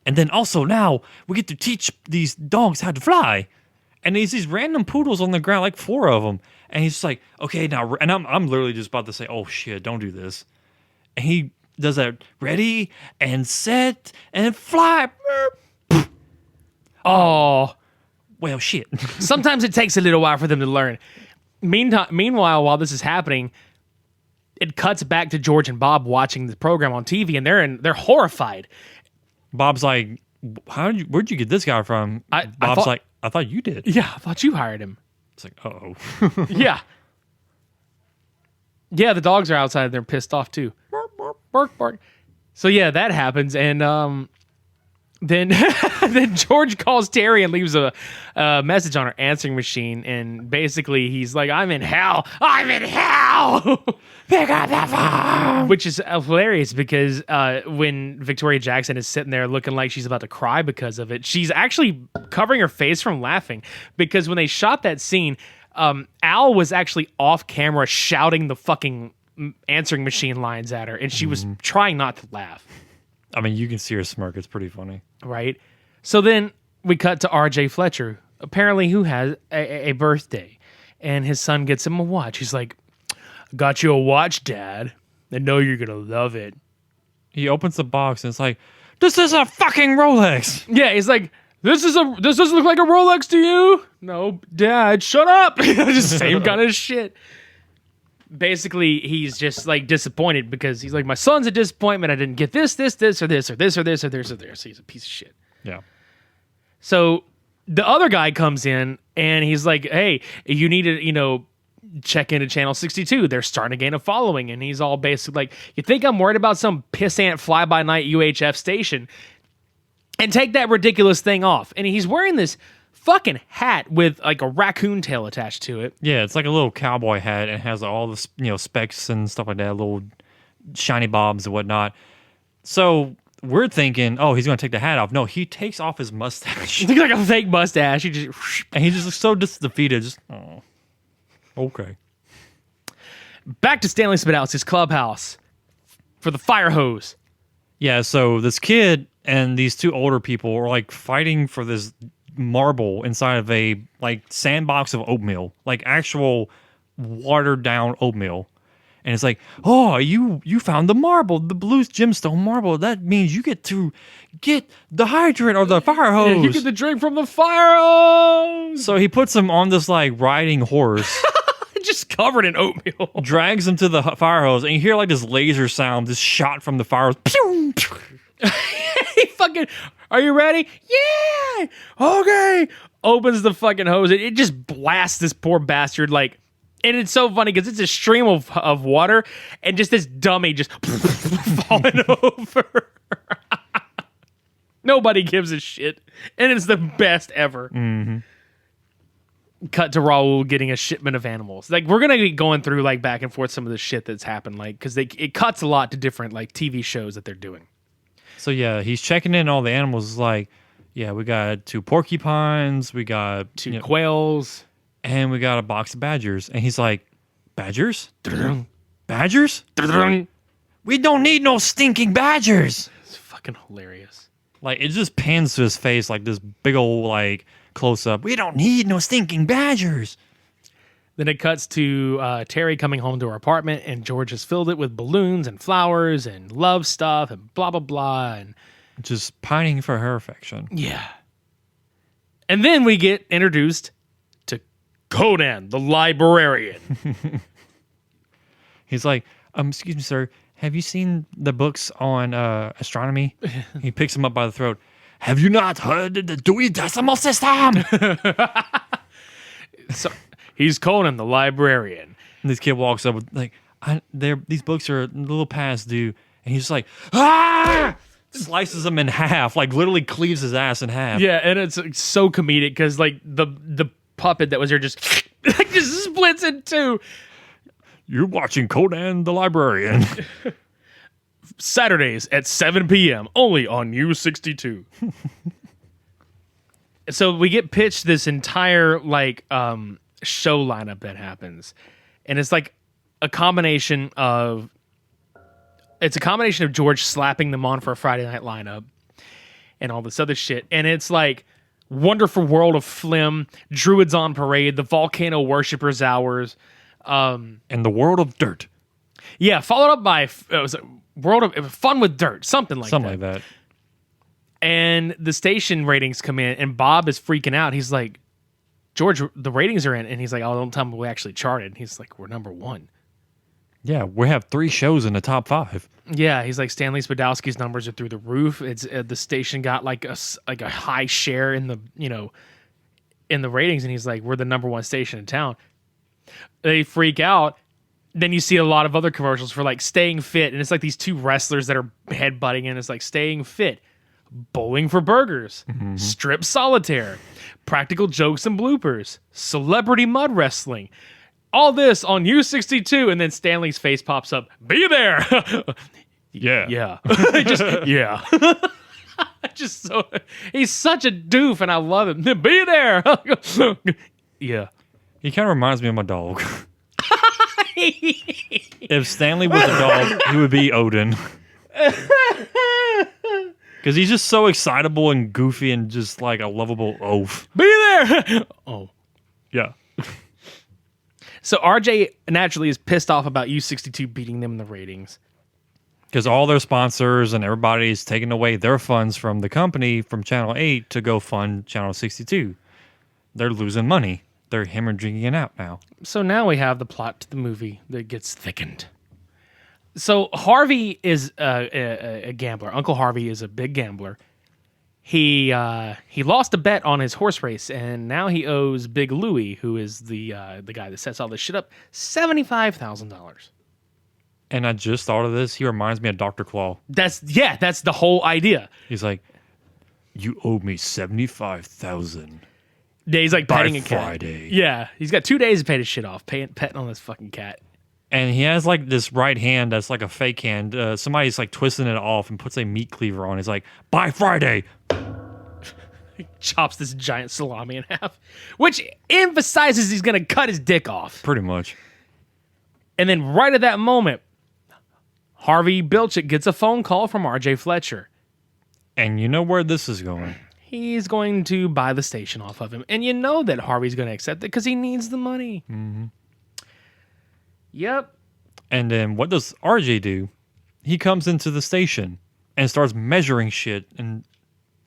And then also now we get to teach these dogs how to fly. And there's these random poodles on the ground, like 4 of them. And he's just like, okay, now, and I'm literally just about to say, oh shit, don't do this. And he does that, ready and set and fly. Oh, well, shit. sometimes it takes a little while for them to learn. Meanwhile, while this is happening, it cuts back to George and Bob watching the program on TV, and they're horrified. Bob's like, where'd you get this guy from? Bob's like, I thought you did. Yeah, I thought you hired him. It's like, uh-oh. Yeah. Yeah, the dogs are outside. They're pissed off too. Bark, bark. So yeah, that happens, and then then George calls Terry and leaves a message on her answering machine, and basically he's like, I'm in hell. Pick up the phone. Which is hilarious because when Victoria Jackson is sitting there looking like she's about to cry because of it, she's actually covering her face from laughing, because when they shot that scene, Al was actually off camera shouting the fucking answering machine lines at her, and she was trying not to laugh. I mean, you can see her smirk. It's pretty funny. Right? So then we cut to R.J. Fletcher, apparently who has a birthday, and his son gets him a watch. He's like, got you a watch, Dad. I know you're going to love it. He opens the box and it's like, this is a fucking Rolex. Yeah, he's like, this doesn't look like a Rolex to you? No, Dad, shut up. Just same kind of shit. Basically, he's just like disappointed because he's like, my son's a disappointment. I didn't get this, or this, or this, or this, or this, or this. So he's a piece of shit. Yeah. So the other guy comes in and he's like, hey, you need to, check into Channel 62. They're starting to gain a following. And he's all basically like, you think I'm worried about some pissant fly-by-night UHF station? And take that ridiculous thing off. And he's wearing this fucking hat with like a raccoon tail attached to it. Yeah, it's like a little cowboy hat and has all the specks and stuff like that, little shiny bobs and whatnot. So we're thinking, oh, he's going to take the hat off. No, he takes off his mustache. Looks like a fake mustache. He just looks so defeated. Just, oh, okay. Back to Stanley Spadowski's clubhouse for the fire hose. Yeah, so this kid and these 2 older people are like fighting for this marble inside of a like sandbox of oatmeal, like actual watered down oatmeal. And it's like, oh, you found the marble, the blue gemstone marble. That means you get to get the hydrant or the fire hose. Yeah, you get the drink from the fire hose. So he puts him on this like riding horse, Just covered in oatmeal. drags him to the fire hose, and you hear like this laser sound, this shot from the fire hose. Pew, pew. He fucking, are you ready? Yeah. Okay. Opens the fucking hose. It just blasts this poor bastard like. And it's so funny because it's a stream of water and just this dummy just falling over. Nobody gives a shit. And it's the best ever. Mm-hmm. Cut to Raul getting a shipment of animals. Like, we're going to be going through, like, back and forth some of the shit that's happened. Like, because it cuts a lot to different, like, TV shows that they're doing. So, yeah, he's checking in all the animals. Like, yeah, we got 2 porcupines. We got 2 quails. And we got a box of badgers. And he's like, badgers? Badgers? We don't need no stinking badgers. It's fucking hilarious. Like, it just pans to his face like this big old, like, close-up. We don't need no stinking badgers. Then it cuts to Terry coming home to her apartment, and George has filled it with balloons and flowers and love stuff and blah, blah, blah. And just pining for her affection. yeah. And then we get introduced to Conan, the librarian. He's like, excuse me, sir, have you seen the books on astronomy? He picks him up by the throat. Have you not heard of the Dewey Decimal System? So he's Conan, the librarian. And this kid walks up with like, these books are a little past due. And he's just like, ah! Slices him in half, like literally cleaves his ass in half. Yeah, and it's so comedic because like the puppet that was there just just splits in two. You're watching Conan the Librarian. Saturdays at 7 p.m. only on U62. So we get pitched this entire like show lineup that happens, and it's like a combination of George slapping them on for a Friday night lineup and all this other shit, and it's like Wonderful World of Flim, Druids on Parade, the Volcano Worshippers Hours, and the World of Dirt. Yeah, followed up by it was Fun with Dirt, something like that. And the station ratings come in, and Bob is freaking out. He's like, George, the ratings are in. And he's like, oh, don't tell me we actually charted. And he's like, we're number 1. Yeah, we have 3 shows in the top 5. Yeah, he's like, Stanley Spadowski's numbers are through the roof. It's the station got like a high share in the, in the ratings. And he's like, we're the number 1 station in town. They freak out. Then you see a lot of other commercials for like staying fit. And it's like these 2 wrestlers that are headbutting, and it's like staying fit. Bowling for burgers, strip solitaire, practical jokes and bloopers, celebrity mud wrestling. All this on U62, and then Stanley's face pops up. Be there. Yeah. Yeah. Yeah. Just so he's such a doof, and I love him. Be there. Yeah. He kind of reminds me of my dog. If Stanley was a dog, he would be Odin. Because he's just so excitable and goofy and just like a lovable oaf. Be there. Oh. Yeah. So RJ naturally is pissed off about U62 beating them in the ratings. Because all their sponsors and everybody's taking away their funds from the company from Channel 8 to go fund Channel 62. They're losing money. They're hemorrhaging it out now. So now we have the plot to the movie that gets thickened. So Harvey is a gambler. Uncle Harvey is a big gambler. He lost a bet on his horse race, and now he owes Big Louie, who is the guy that sets all this shit up, $75,000. And I just thought of this. He reminds me of Dr. Claw. That's the whole idea. He's like, you owe me $75,000. Yeah, he's like petting by a cat. Friday. Yeah, he's got 2 days to pay his shit off, petting on this fucking cat. And he has like this right hand that's like a fake hand. Somebody's like twisting it off and puts a meat cleaver on. He's like, by Friday. He chops this giant salami in half, which emphasizes he's going to cut his dick off. Pretty much. And then right at that moment, Harvey Bilchik gets a phone call from RJ Fletcher. And you know where this is going. He's going to buy the station off of him. And you know that Harvey's going to accept it because he needs the money. Mm-hmm. Yep. And then what does RJ do? He comes into the station and starts measuring shit. And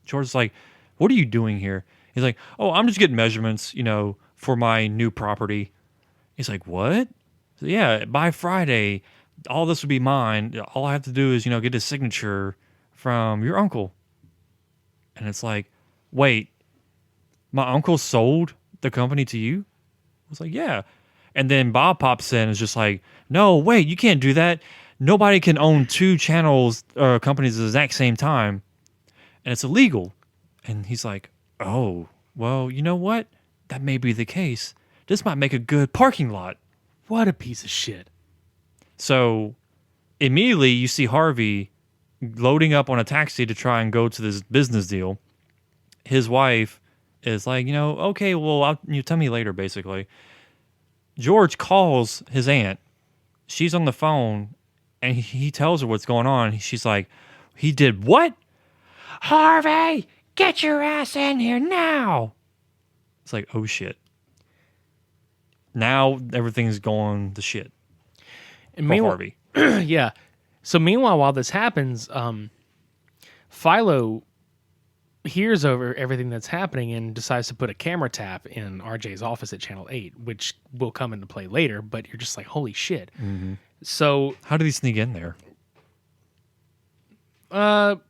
George's like, what are you doing here? He's like, oh, I'm just getting measurements, for my new property. He's like, what? So, yeah, by Friday, all this will be mine. All I have to do is, get a signature from your uncle. And it's like, wait, my uncle sold the company to you? I was like, yeah. And then Bob pops in and is just like, no, wait, you can't do that. Nobody can own two channels or companies at the exact same time. And it's illegal. And he's like, oh, well, you know what? That may be the case. This might make a good parking lot. What a piece of shit. So immediately you see Harvey loading up on a taxi to try and go to this business deal. His wife is like, okay, well, you tell me later, basically. George calls his aunt. She's on the phone, and he tells her what's going on. She's like, he did what? Harvey, get your ass in here now. It's like, oh, shit. Now everything's going to shit. And for Harvey. Yeah. So meanwhile, while this happens, Philo hears over everything that's happening and decides to put a camera tap in RJ's office at Channel 8, which will come into play later, but you're just like, holy shit. Mm-hmm. So how did he sneak in there?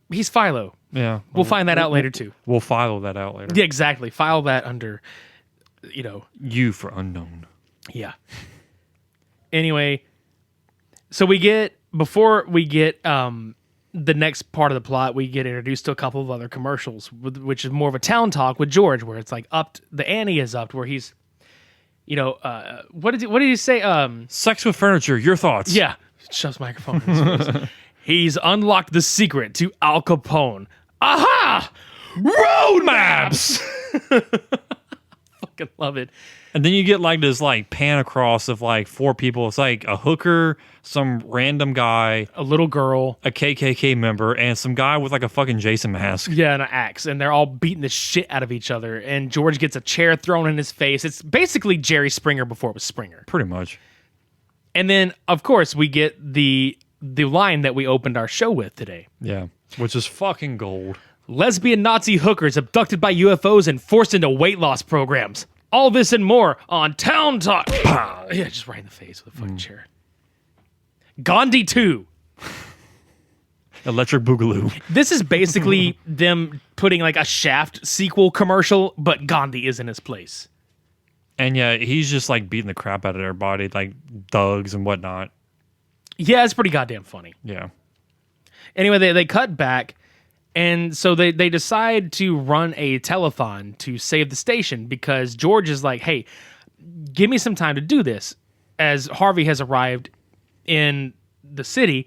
He's Philo. Yeah. We'll find that out later, too. We'll file that out later. Yeah, exactly. File that under, U for unknown. Yeah. Anyway, so before we get the next part of the plot, we get introduced to a couple of other commercials, which is more of a town talk with George, where it's like the ante is upped, where he's, what did he say? Sex with furniture, your thoughts. Yeah. Shoves the microphone in his face. He's unlocked the secret to Al Capone. Aha! Road maps! Fucking love it. And then you get like this pan across of four people. It's like a hooker, some random guy, a little girl, a KKK member, and some guy with a fucking Jason mask. Yeah, and an axe. And they're all beating the shit out of each other. And George gets a chair thrown in his face. It's basically Jerry Springer before it was Springer. Pretty much. And then, of course, we get the line that we opened our show with today. Yeah, which is fucking gold. Lesbian Nazi hookers abducted by UFOs and forced into weight loss programs. All this and more on Town Talk. Pow! Yeah, just right in the face with a fucking chair. Gandhi 2. Electric Boogaloo. This is basically them putting a Shaft sequel commercial, but Gandhi is in his place. And yeah, he's just beating the crap out of everybody, thugs and whatnot. Yeah, it's pretty goddamn funny. Yeah. Anyway, they cut back, and so they decide to run a telethon to save the station because George is like, hey, give me some time to do this, as Harvey has arrived in the city,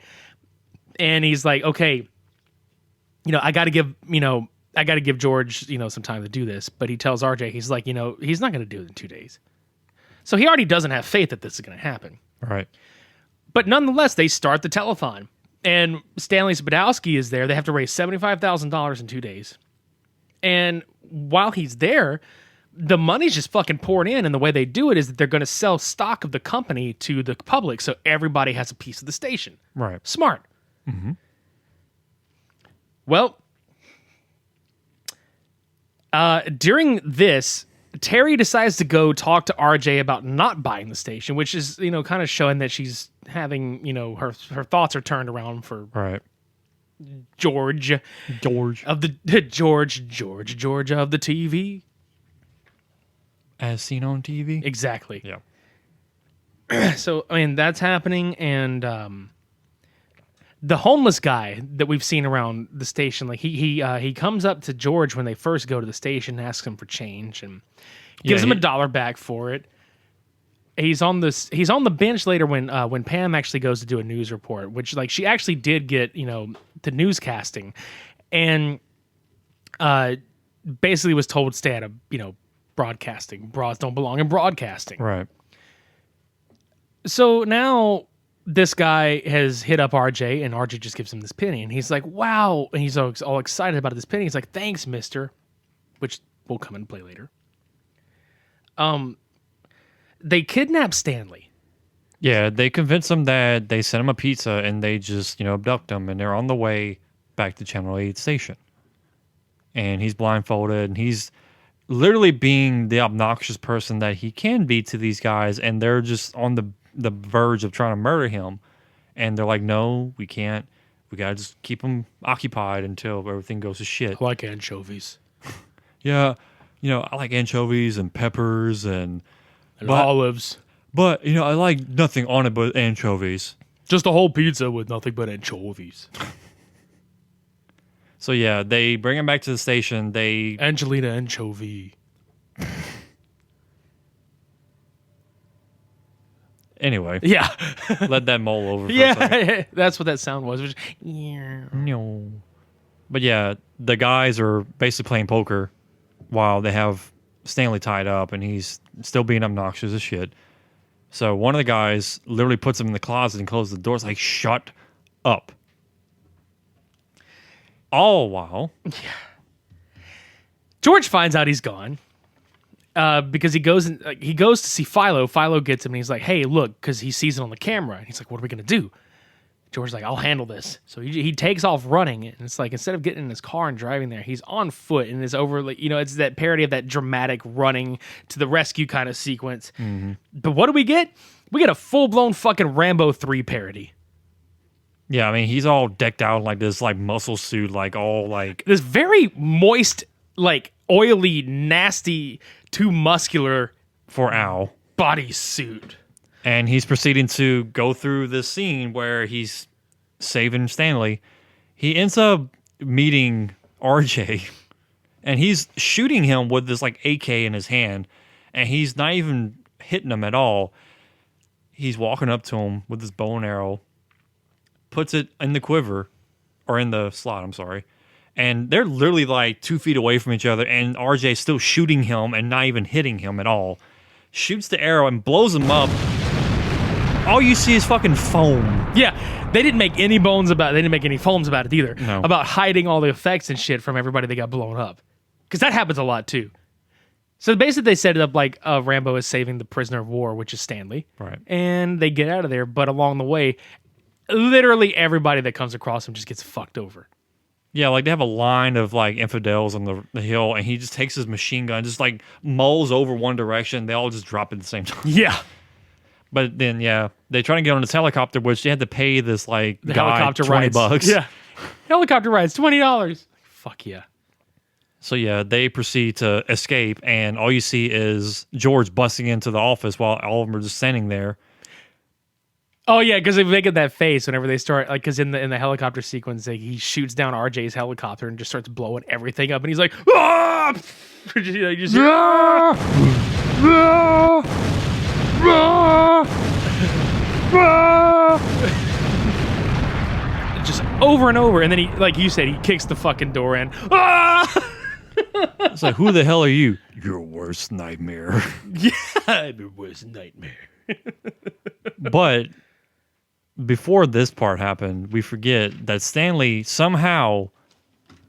and he's like, okay, I got to give George, some time to do this, but he tells RJ, he's like, he's not going to do it in 2 days. So he already doesn't have faith that this is going to happen. Right. But nonetheless, they start the telethon. And Stanley Spadowski is there. They have to raise $75,000 in 2 days. And while he's there, the money's just fucking poured in. And the way they do it is that they're going to sell stock of the company to the public so everybody has a piece of the station. Right. Smart. Mm-hmm. Well, during this, Terry decides to go talk to RJ about not buying the station, which is, kind of showing that she's having, her thoughts are turned around for right. George of the George of the TV, as seen on TV. Exactly. Yeah. So that's happening, and the homeless guy that we've seen around the station, he comes up to George when they first go to the station, asks him for change, and gives him $1 back for it. He's on the bench later when Pam actually goes to do a news report, which she actually did get to newscasting, and basically was told stay out of broadcasting. Broads don't belong in broadcasting. Right. So now this guy has hit up RJ, and RJ just gives him this penny, and he's like, wow, and he's all excited about this penny. He's like, thanks, mister, which will come into play later. They kidnap Stanley. Yeah, they convince him that they sent him a pizza and they just, abduct him, and they're on the way back to Channel 8 station. And he's blindfolded, and he's literally being the obnoxious person that he can be to these guys, and they're just on the verge of trying to murder him. And they're like, no, we can't. We got to just keep him occupied until everything goes to shit. I like anchovies. Yeah, I like anchovies and peppers and olives. But, I like nothing on it but anchovies. Just a whole pizza with nothing but anchovies. So, yeah, they bring him back to the station. Angelina Anchovy. Anyway. Yeah. Let that mull over for a second. Yeah, that's what that sound was. Yeah. No. But, yeah, the guys are basically playing poker while they have Stanley tied up, and he's still being obnoxious as shit. So one of the guys literally puts him in the closet and closes the door. It's like, shut up. All while. Yeah. George finds out he's gone because he goes to see Philo. Philo gets him and he's like, hey, look, because he sees it on the camera. And he's like, what are we going to do? George's like, I'll handle this. So he takes off running. And it's like, instead of getting in his car and driving there, he's on foot and is over, it's that parody of that dramatic running to the rescue kind of sequence. Mm-hmm. But what do we get? We get a full-blown fucking Rambo 3 parody. Yeah, I mean, he's all decked out in like this like muscle suit, like all like... This very moist, like oily, nasty, too muscular... For Al. Bodysuit. And he's proceeding to go through this scene where he's saving Stanley. He ends up meeting RJ, and he's shooting him with this like AK in his hand, and he's not even hitting him at all. He's walking up to him with his bow and arrow, puts it in the quiver, or in the slot, I'm sorry. And they're literally like 2 feet away from each other, and RJ's still shooting him and not even hitting him at all. Shoots the arrow and blows him up. All you see is fucking foam. Yeah, they didn't make any foams about it either. No. About hiding all the effects and shit from everybody that got blown up. Because that happens a lot too. So basically they set it up like Rambo is saving the prisoner of war, which is Stanley. Right. And they get out of there, but along the way, literally everybody that comes across him just gets fucked over. Yeah, like they have a line of like infidels on the hill, and he just takes his machine gun, just like mulls over one direction. They all just drop at the same time. Yeah. But then, yeah, they try to get on this helicopter, which they had to pay this like The guy helicopter $20. rides. Yeah. Helicopter rides, $20. Fuck yeah. So yeah, they proceed to escape, and all you see is George busting into the office while all of them are just standing there. Oh yeah, because they make that face whenever they start, like, because in the helicopter sequence, he shoots down RJ's helicopter and just starts blowing everything up, and he's like, ah! You just hear, just over and over, and then he, like you said, he kicks the fucking door in. Ah! It's like, who the hell are you? Your worst nightmare. Yeah, I'm your worst nightmare. But before this part happened, we forget that Stanley somehow,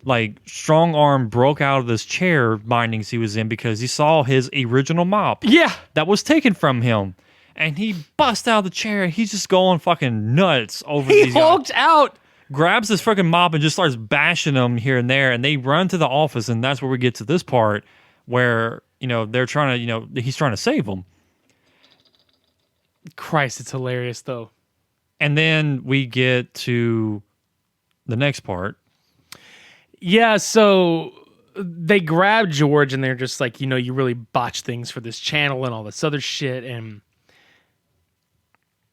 like, strong arm broke out of this chair bindings he was in because he saw his original mop. Yeah. That was taken from him. And he busts out of the chair. He's just going fucking nuts over these guys. He hulked out. Grabs this freaking mop and just starts bashing them here and there. And they run to the office. And that's where we get to this part where, they're trying to, he's trying to save them. Christ, it's hilarious, though. And then we get to the next part. Yeah, so they grab George and they're just like, you really botched things for this channel and all this other shit. And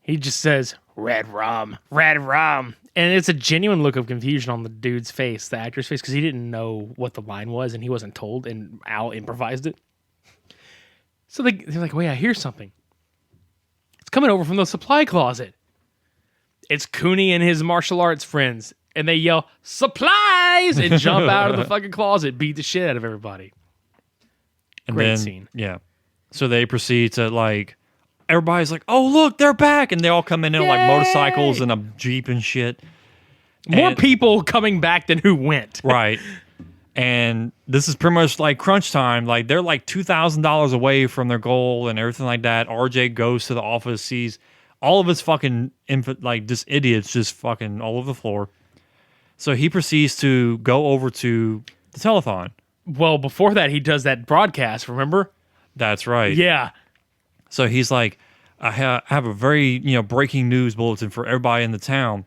he just says, red rum, red rum. And it's a genuine look of confusion on the dude's face, the actor's face, because he didn't know what the line was and he wasn't told, and Al improvised it. So they're like, wait, I hear something. It's coming over from the supply closet. It's Cooney and his martial arts friends. And they yell, supplies! And jump out of the fucking closet, beat the shit out of everybody. And Great then, scene. Yeah. So they proceed to, like, everybody's like, oh, look, they're back. And they all come in on, like, motorcycles and a Jeep and shit. More people coming back than who went. Right. And this is pretty much like crunch time. Like, they're like $2,000 away from their goal and everything like that. RJ goes to the office, sees all of his fucking just idiots just fucking all over the floor. So he proceeds to go over to the telethon. Well, before that, he does that broadcast, remember? That's right. Yeah. So he's like, I have a very, breaking news bulletin for everybody in the town.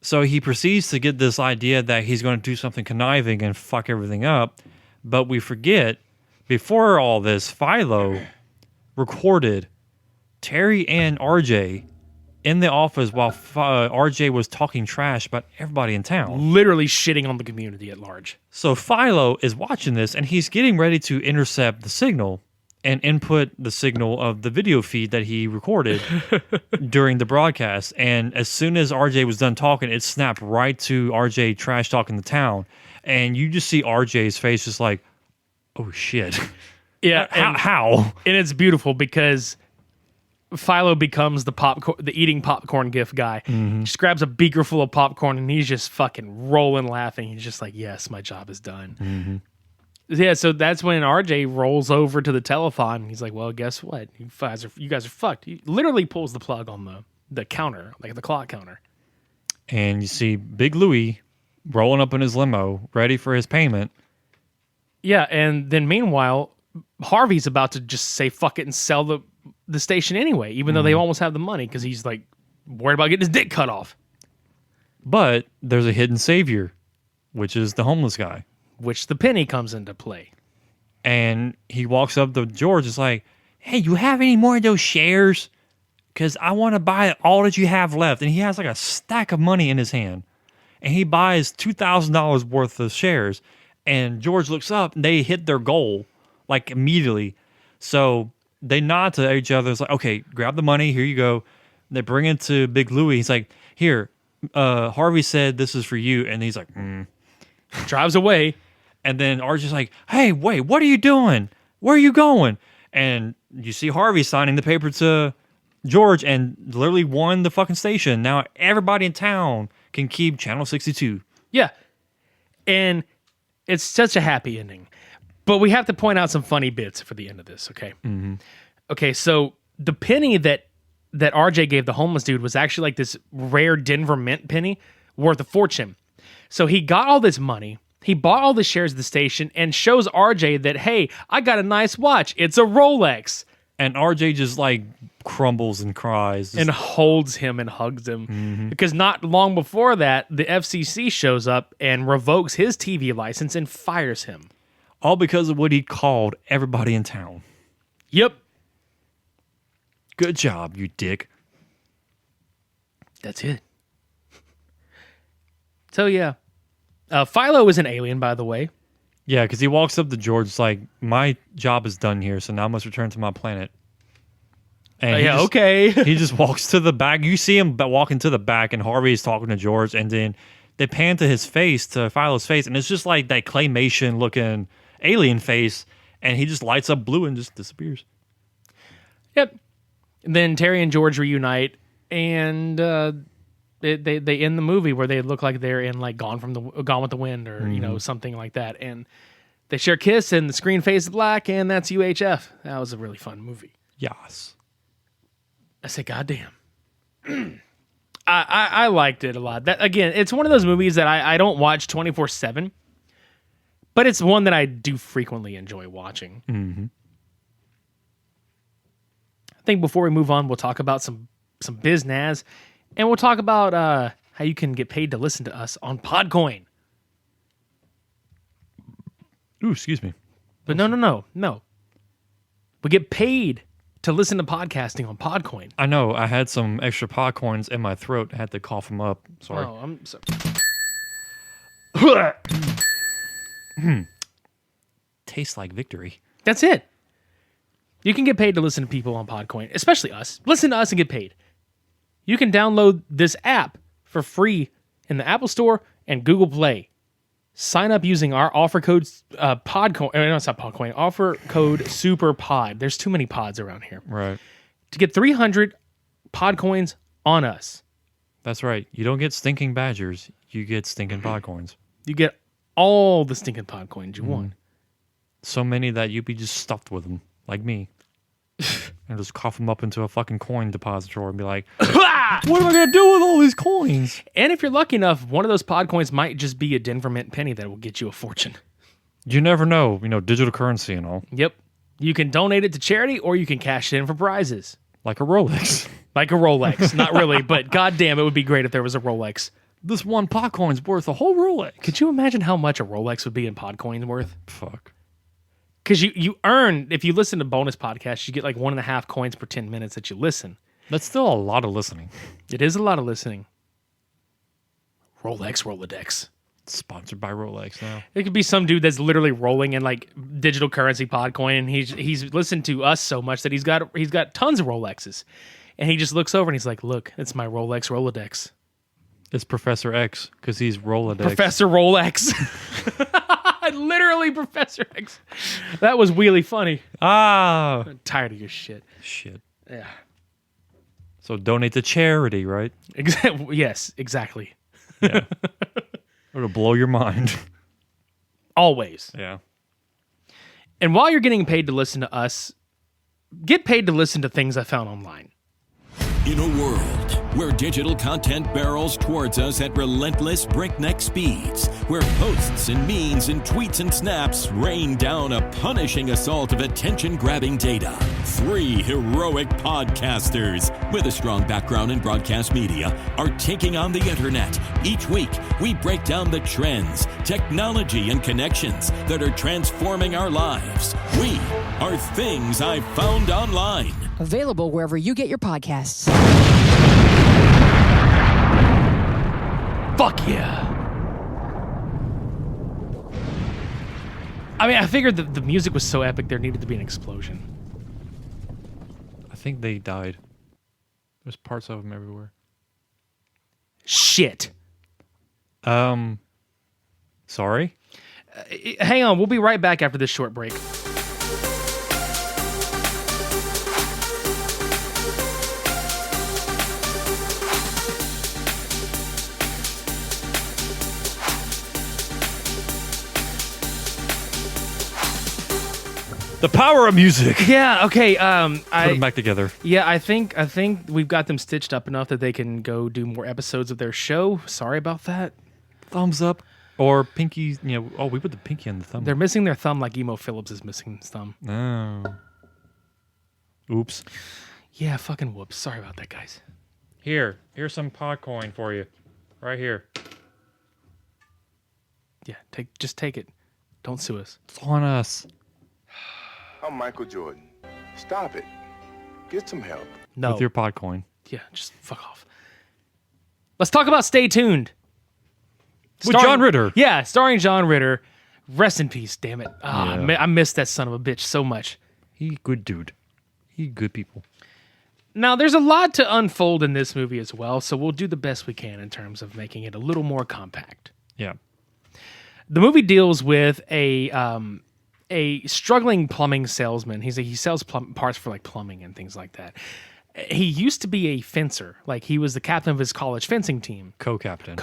So he proceeds to get this idea that he's going to do something conniving and fuck everything up. But we forget, before all this, Philo recorded Terry and RJ in the office while RJ was talking trash about everybody in town. Literally shitting on the community at large. So Philo is watching this, and he's getting ready to intercept the signal and input the signal of the video feed that he recorded during the broadcast. And as soon as RJ was done talking, it snapped right to RJ trash talking the town. And you just see RJ's face just like, oh shit. Yeah. How? And it's beautiful because Philo becomes the eating popcorn gif guy. Mm-hmm. Just grabs a beaker full of popcorn and he's just fucking rolling laughing. He's just like, yes, my job is done. Mm-hmm. Yeah, so that's when RJ rolls over to the telethon and he's like, well, guess what? You guys are fucked. He literally pulls the plug on the counter, like the clock counter. And you see Big Louie rolling up in his limo, ready for his payment. Yeah, and then meanwhile, Harvey's about to just say fuck it and sell the station anyway, even though they almost have the money because he's like worried about getting his dick cut off. But there's a hidden savior, which is the homeless guy. Which the penny comes into play. And he walks up to George. It's like, hey, you have any more of those shares? Because I want to buy all that you have left. And he has like a stack of money in his hand. And he buys $2,000 worth of shares. And George looks up and they hit their goal like immediately. So they nod to each other. It's like, okay, grab the money. Here you go. They bring it to Big Louie. He's like, here, Harvey said this is for you. And he's like, Drives away. And then RJ's like, hey, wait, what are you doing? Where are you going? And you see Harvey signing the paper to George and literally won the fucking station. Now everybody in town can keep Channel 62. Yeah. And it's such a happy ending. But we have to point out some funny bits for the end of this, okay? Mm-hmm. Okay, so the penny that RJ gave the homeless dude was actually like this rare Denver mint penny worth a fortune. So he got all this money. He bought all the shares of the station and shows RJ that, hey, I got a nice watch. It's a Rolex. And RJ just like crumbles and cries. And holds him and hugs him. Because not long before that, the FCC shows up and revokes his TV license and fires him. All because of what he called everybody in town. Yep. Good job, you dick. That's it. So, yeah. Philo is an alien, by the way. Yeah, because he walks up to George, it's like, my job is done here, so now I must return to my planet. And okay. He just walks to the back. You see him walking to the back, and Harvey is talking to George, and then they pan to his face, to Philo's face, and it's just like that claymation-looking alien face, and he just lights up blue and just disappears. Yep. And then Terry and George reunite, and they end the movie where they look like they're in like Gone with the Wind or something like that, and they share a kiss, and the screen fades to black, and that's UHF. That was a really fun movie. Yes. I say, goddamn. I liked it a lot. That again, it's one of those movies that I don't watch 24/7, but it's one that I do frequently enjoy watching. Mm-hmm. I think before we move on, we'll talk about some biznaz, and we'll talk about how you can get paid to listen to us on Podcoin. Ooh, excuse me. But no. We get paid to listen to podcasting on Podcoin. I know. I had some extra Podcoins in my throat. I had to cough them up. Sorry. Oh, I'm sorry. Tastes like victory. That's it. You can get paid to listen to people on Podcoin, especially us. Listen to us and get paid. You can download this app for free in the Apple Store and Google Play. Sign up using our offer code Podcoin. No, it's not Podcoin. Offer code SUPERPOD. There's too many pods around here. Right. To get 300 Podcoins on us. That's right. You don't get stinking badgers. You get stinking Podcoins. You get all the stinking Podcoins you want. So many that you'd be just stuffed with them, like me. and just cough them up into a fucking coin depository and be like, what am I going to do with all these coins? And if you're lucky enough, one of those pod coins might just be a Denver Mint penny that will get you a fortune. You never know, digital currency and all. Yep. You can donate it to charity or you can cash it in for prizes. Like a Rolex. Like a Rolex. Not really, but goddamn, it would be great if there was a Rolex. This one pod coin's worth a whole Rolex. Could you imagine how much a Rolex would be in pod coins worth? Fuck. Because you earn, if you listen to bonus podcasts, you get like 1.5 coins per 10 minutes that you listen. That's still a lot of listening. It is a lot of listening. Rolex Rolodex. Sponsored by Rolex now. It could be some dude that's literally rolling in like digital currency podcoin, and he's listened to us so much that he's got tons of Rolexes, and he just looks over and he's like, "Look, it's my Rolex Rolodex." It's Professor X because he's Rolodex. Professor Rolex. Literally Professor X. That was really funny. I'm tired of your shit. Shit. Yeah. So donate to charity, right? Yes, exactly. Yeah. It'll blow your mind. Always. Yeah. And while you're getting paid to listen to us, get paid to listen to things I found online. In a world where digital content barrels towards us at relentless breakneck speeds, where posts and memes and tweets and snaps rain down a punishing assault of attention-grabbing data, 3 heroic podcasters with a strong background in broadcast media are taking on the internet. Each week, we break down the trends, technology, and connections that are transforming our lives. We are Things I Found Online. Available wherever you get your podcasts. Fuck yeah. I mean, I figured that the music was so epic there needed to be an explosion. I think they died. There's parts of them everywhere. Shit. Sorry? Hang on, we'll be right back after this short break. The power of music. Yeah, okay. Put them back together. Yeah, I think we've got them stitched up enough that they can go do more episodes of their show. Sorry about that. Thumbs up. Or pinky, we put the pinky on the thumb. They're missing their thumb like Emo Phillips is missing his thumb. Oh. Oops. Yeah, fucking whoops. Sorry about that, guys. Here's some pod coin for you. Right here. Yeah, just take it. Don't sue us. It's on us. I'm Michael Jordan. Stop it. Get some help. No. With your pod coin. Yeah, just fuck off. Let's talk about Stay Tuned. With John Ritter. Yeah, starring John Ritter. Rest in peace, damn it. Yeah. I miss that son of a bitch so much. He good dude. He good people. Now, there's a lot to unfold in this movie as well, so we'll do the best we can in terms of making it a little more compact. Yeah. The movie deals with a struggling plumbing salesman. He sells parts for like plumbing and things like that. He used to be a fencer. Like he was the captain of his college fencing team. Co-captain.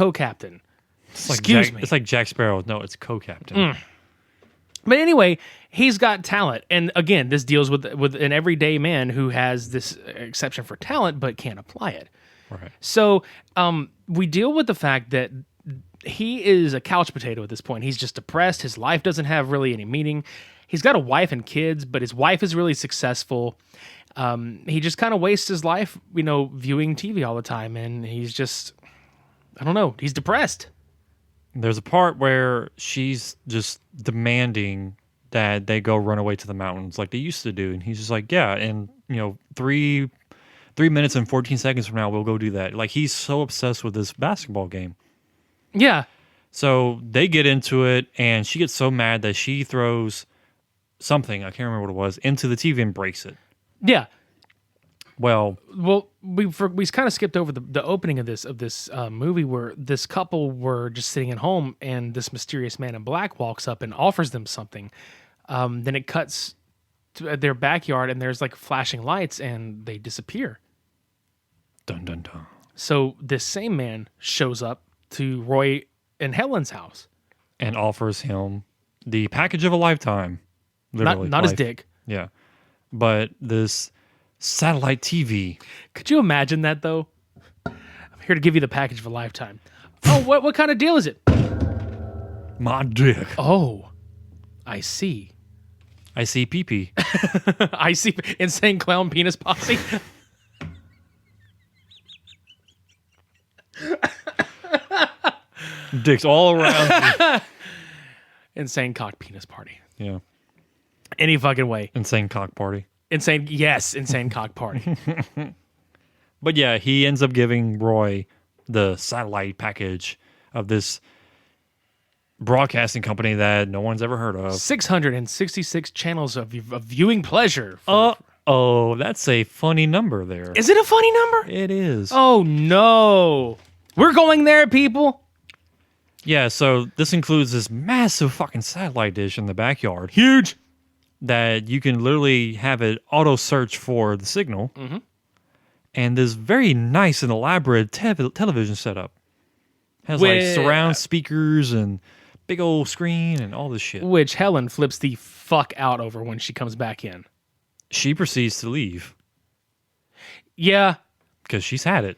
It's like Excuse me. It's like Jack Sparrow. No, it's co-captain. But anyway, he's got talent. And again, this deals with an everyday man who has this exception for talent but can't apply it. Right. So we deal with the fact that he is a couch potato at this point. He's just depressed. His life doesn't have really any meaning. He's got a wife and kids, but his wife is really successful. He just kind of wastes his life, viewing TV all the time. And he's just, I don't know, he's depressed. There's a part where she's just demanding that they go run away to the mountains like they used to do. And he's just like, yeah, and, 3 minutes and 14 seconds from now, we'll go do that. Like, he's so obsessed with this basketball game. Yeah. So they get into it, and she gets so mad that she throws something, I can't remember what it was, into the TV and breaks it. Yeah. Well, we kind of skipped over the opening of this movie where this couple were just sitting at home and this mysterious man in black walks up and offers them something. Then it cuts to their backyard and there's like flashing lights and they disappear. Dun dun dun. So this same man shows up to Roy and Helen's house and offers him the package of a lifetime. Literally, not his dick. Yeah, but this satellite TV. Could you imagine that, though? I'm here to give you the package of a lifetime. Oh, what kind of deal is it? My dick. Oh, I see. I see pee-pee. I see insane clown penis posse. Dicks all around. Insane cock penis party. Yeah. Any fucking way. Insane cock party. Insane cock party. But yeah, he ends up giving Roy the satellite package of this broadcasting company that no one's ever heard of. 666 channels of viewing pleasure. Oh, that's a funny number there. Is it a funny number? It is. Oh, no. We're going there, people. Yeah, so this includes this massive fucking satellite dish in the backyard. Huge. That you can literally have it auto search for the signal. Mm-hmm. And this very nice and elaborate television setup. Has like surround speakers and big old screen and all this shit. Which Helen flips the fuck out over when she comes back in. She proceeds to leave. Yeah. Because she's had it.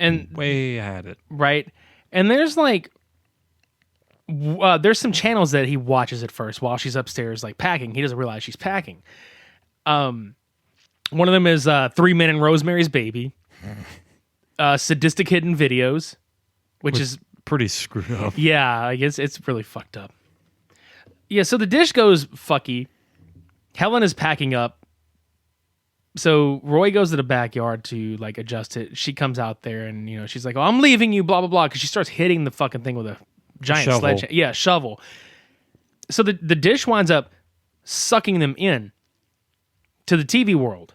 And way had it. Right. And there's like, there's some channels that he watches at first while she's upstairs like packing. He doesn't realize she's packing. One of them is 3 Men and Rosemary's Baby. Sadistic Hidden Videos, which is pretty screwed up. Yeah, I guess it's really fucked up. Yeah, so the dish goes fucky. Helen is packing up. So Roy goes to the backyard to like adjust it. She comes out there and she's like, "Oh, I'm leaving you," blah blah blah, because she starts hitting the fucking thing with a giant sledgehammer. Yeah, shovel. So the dish winds up sucking them in to the TV world,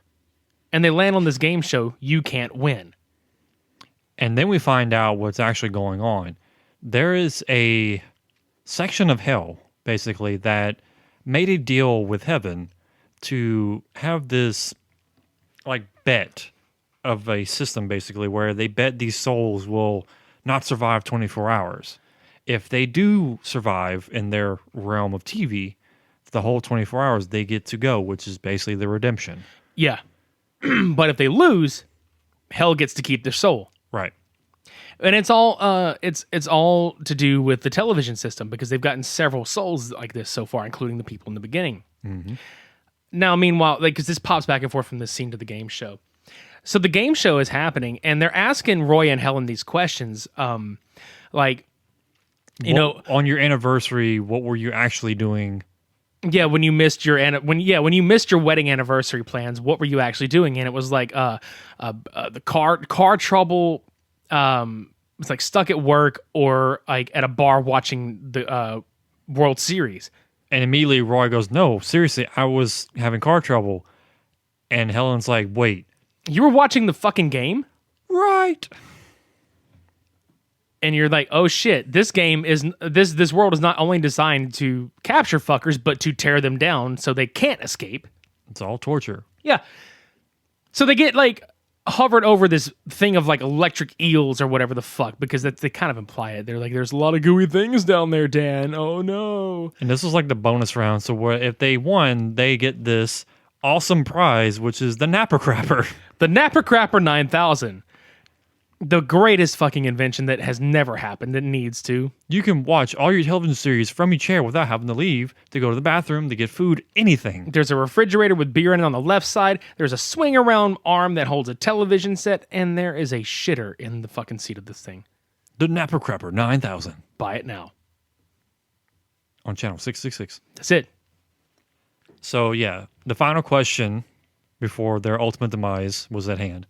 and they land on this game show, You Can't Win. And then we find out what's actually going on. There is a section of hell, basically, that made a deal with heaven to have this like bet of a system, basically, where they bet these souls will not survive 24 hours. If they do survive in their realm of TV, the whole 24 hours, they get to go, which is basically the redemption. Yeah. But if they lose, hell gets to keep their soul. Right. And it's all it's all to do with the television system, because they've gotten several souls like this so far, including the people in the beginning. Mm-hmm. Now, meanwhile, like, because this pops back and forth from this scene to the game show. So the game show is happening, and they're asking Roy and Helen these questions, like, on your anniversary, what were you actually doing? Yeah, when you missed your when you missed your wedding anniversary plans, what were you actually doing? And it was like the car trouble. It's like stuck at work or like at a bar watching the World Series. And immediately Roy goes, "No, seriously, I was having car trouble." And Helen's like, "Wait, you were watching the fucking game?" Right. And you're like, "Oh shit, this game is this world is not only designed to capture fuckers, but to tear them down so they can't escape." It's all torture. Yeah. So they get like hovered over this thing of like electric eels or whatever the fuck, because they kind of imply it. They're like, "There's a lot of gooey things down there, Dan. Oh no." And this was like the bonus round. So where if they won, they get this awesome prize, which is the Napper Crapper. The Napper Crapper 9000. The greatest fucking invention that has never happened. It needs to. You can watch all your television series from your chair without having to leave, to go to the bathroom, to get food, anything. There's a refrigerator with beer in it on the left side. There's a swing around arm that holds a television set. And there is a shitter in the fucking seat of this thing. The Napper Crapper 9000. Buy it now. On channel 666. That's it. So yeah, the final question before their ultimate demise was at hand.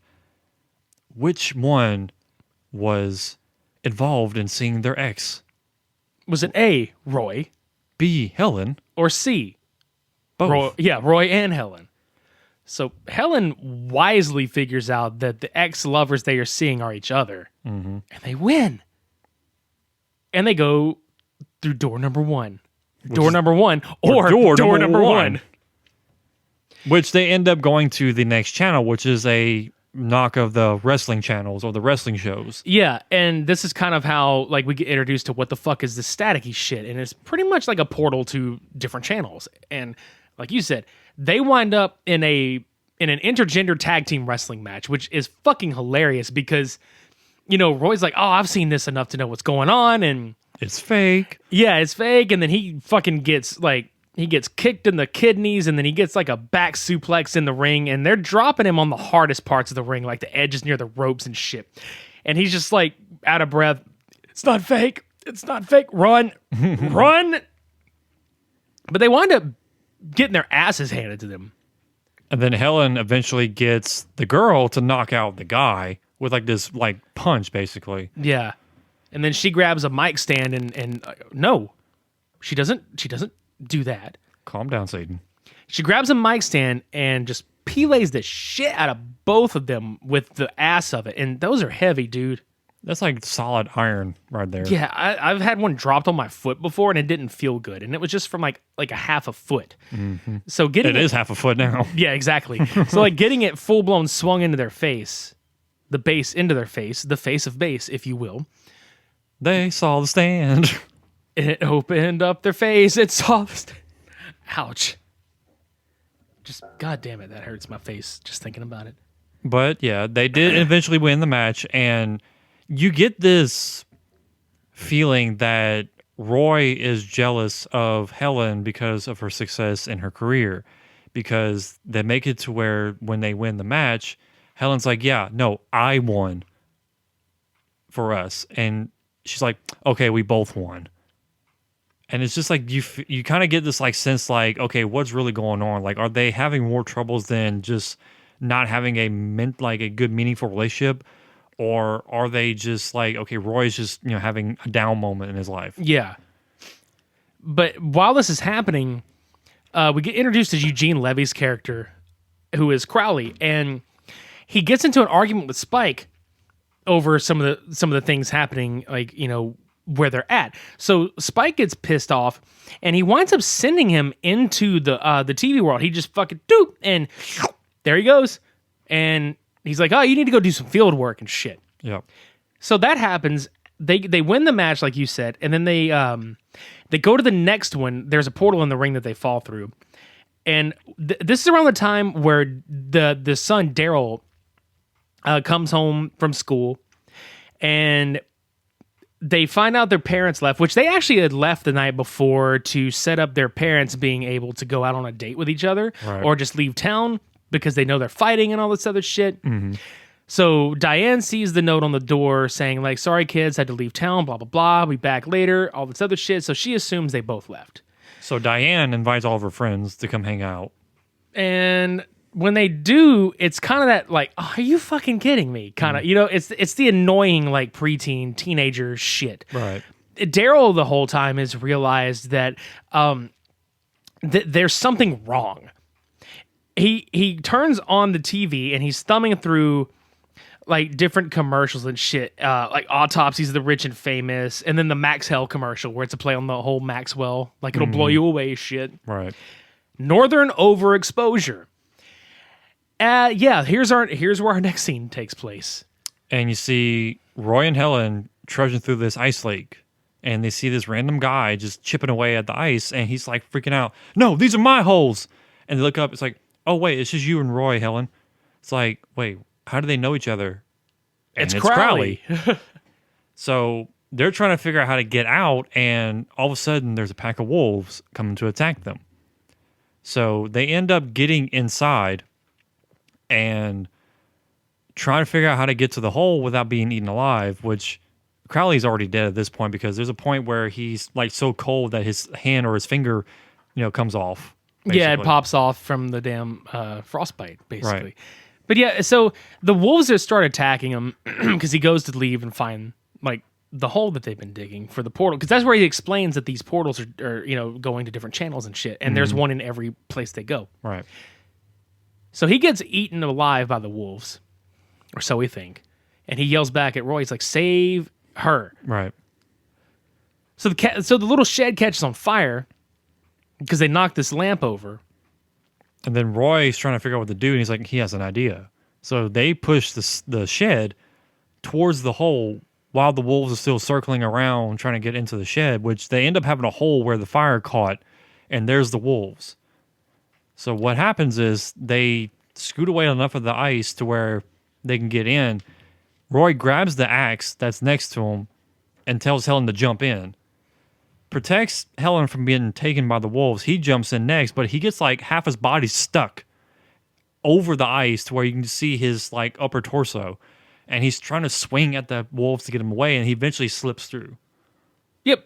Which one was involved in seeing their ex? Was it A, Roy? B, Helen? Or C? Both. Roy and Helen. So Helen wisely figures out that the ex-lovers they are seeing are each other. Mm-hmm. And they win. And they go through door number one. Door number one. Or door number one. Which they end up going to the next channel, which is a knock of the wrestling channels or the wrestling shows. Yeah, and this is kind of how like we get introduced to what the fuck is this staticky shit, and it's pretty much like a portal to different channels. And like you said, they wind up in a in an intergender tag team wrestling match, which is fucking hilarious because, Roy's like, oh, I've seen this enough to know what's going on. And It's fake. yeah, it's fake. And then he fucking gets kicked in the kidneys, and then he gets like a back suplex in the ring, and they're dropping him on the hardest parts of the ring, like the edges near the ropes and shit. And he's just like out of breath. It's not fake. It's not fake. Run. Run. But they wind up getting their asses handed to them. And then Helen eventually gets the girl to knock out the guy with like this like punch, basically. Yeah. And then she grabs a mic stand and no, she doesn't do that. Calm down, Satan. She grabs a mic stand and just pelays the shit out of both of them with the ass of it. And those are heavy, dude. That's like solid iron right there. Yeah, I've had one dropped on my foot before and it didn't feel good. And it was just from like a half a foot. Mm-hmm. So getting it is half a foot now. Yeah, exactly. So like getting it full blown swung into their face, the base into their face, the face of base, if you will. They saw the stand. It opened up their face. It saw the stand. Ouch. Just, God damn it, that hurts my face just thinking about it. But yeah, they did eventually win the match, and you get this feeling that Roy is jealous of Helen because of her success in her career, because they make it to where when they win the match, Helen's like, yeah, no, I won for us. And she's like, okay, we both won. And it's just like you kind of get this like sense like, okay, what's really going on? Like, are they having more troubles than just not having a good meaningful relationship? Or are they just like, okay, Roy's just, having a down moment in his life? Yeah. But while this is happening, we get introduced to Eugene Levy's character, who is Crowley, and he gets into an argument with Spike over some of the things happening, like, where they're at. So Spike gets pissed off, and he winds up sending him into the TV world. He just fucking doop, and there he goes. And he's like, oh, you need to go do some field work and shit. Yeah. So that happens. They win the match, like you said, and then they go to the next one. There's a portal in the ring that they fall through, and this is around the time where the son Daryl comes home from school, and they find out their parents left, which they actually had left the night before to set up their parents being able to go out on a date with each other, right, or just leave town because they know they're fighting and all this other shit. Mm-hmm. So Diane sees the note on the door saying like, sorry kids, had to leave town, blah, blah, blah, be back later, all this other shit. So she assumes they both left. So Diane invites all of her friends to come hang out. And when they do, it's kind of that like, oh, are you fucking kidding me? Kind of, it's the annoying like preteen teenager shit. Right. Daryl the whole time has realized that there's something wrong. He turns on the TV and he's thumbing through like different commercials and shit, like Autopsies of the Rich and Famous, and then the Max Hell commercial where it's a play on the whole Maxwell, like it'll blow you away shit. Right. Northern Overexposure. Here's where our next scene takes place. And you see Roy and Helen trudging through this ice lake, and they see this random guy just chipping away at the ice, and he's like freaking out. No, these are my holes. And they look up, it's like, oh wait, it's just you and Roy, Helen. It's like, wait, how do they know each other? And it's Crowley. So they're trying to figure out how to get out, and all of a sudden there's a pack of wolves coming to attack them. So they end up getting inside and trying to figure out how to get to the hole without being eaten alive, which Crowley's already dead at this point because there's a point where he's like so cold that his hand or his finger, comes off. Basically. Yeah, it pops off from the damn frostbite, basically. Right. But yeah, so the wolves just start attacking him because he goes to leave and find like the hole that they've been digging for the portal. Because that's where he explains that these portals are going to different channels and shit, and there's one in every place they go. Right. So he gets eaten alive by the wolves, or so we think, and he yells back at Roy. He's like, "Save her!" Right. So the little shed catches on fire because they knocked this lamp over. And then Roy's trying to figure out what to do, and he's like, he has an idea. So they push the shed towards the hole while the wolves are still circling around trying to get into the shed, which they end up having a hole where the fire caught, and there's the wolves. So what happens is they scoot away enough of the ice to where they can get in. Roy grabs the axe that's next to him and tells Helen to jump in. Protects Helen from being taken by the wolves. He jumps in next, but he gets like half his body stuck over the ice to where you can see his like upper torso. And he's trying to swing at the wolves to get him away, and he eventually slips through. Yep.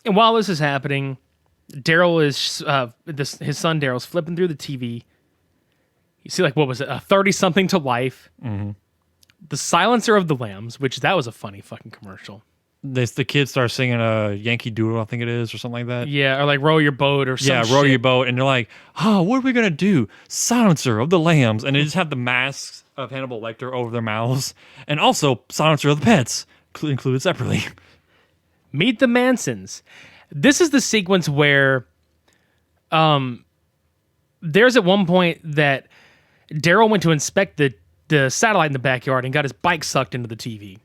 And while this is happening, Daryl is his son Daryl's flipping through the TV. You see, like, what was it, a 30-something to life? Mm-hmm. The Silencer of the Lambs, which that was a funny fucking commercial. The kids start singing a Yankee Doodle, I think it is, or something like that. Yeah, or like Row Your Boat or something. Yeah, Row Your Boat, and they're like, oh, what are we gonna do? Silencer of the Lambs, and they just have the masks of Hannibal Lecter over their mouths, and also Silencer of the Pets, included separately. Meet the Mansons. This is the sequence where there's at one point that Daryl went to inspect the satellite in the backyard and got his bike sucked into the TV.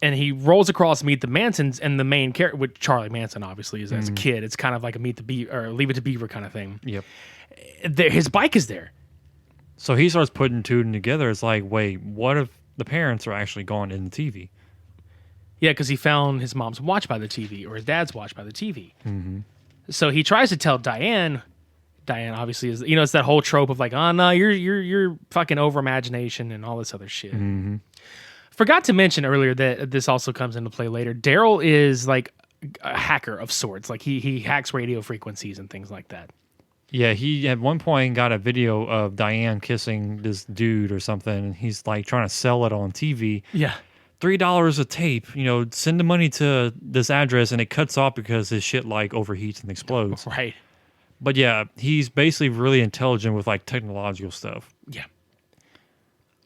And he rolls across Meet the Mansons, and the main character, which Charlie Manson obviously is as a kid, it's kind of like a Meet the Beaver or Leave It to Beaver kind of thing. Yep. His bike is there. So he starts putting two and together. It's like, wait, what if the parents are actually gone in the TV? Yeah, because he found his mom's watch by the TV, or his dad's watch by the TV. Mm-hmm. So he tries to tell Diane. Diane obviously is, it's that whole trope of like, oh no, you're fucking over imagination and all this other shit. Mm-hmm. Forgot to mention earlier that this also comes into play later. Daryl is like a hacker of sorts. Like he hacks radio frequencies and things like that. Yeah, he at one point got a video of Diane kissing this dude or something, and he's like trying to sell it on TV. Yeah. $3 a tape, send the money to this address, and it cuts off because his shit like overheats and explodes. Right. But yeah, he's basically really intelligent with like technological stuff. Yeah.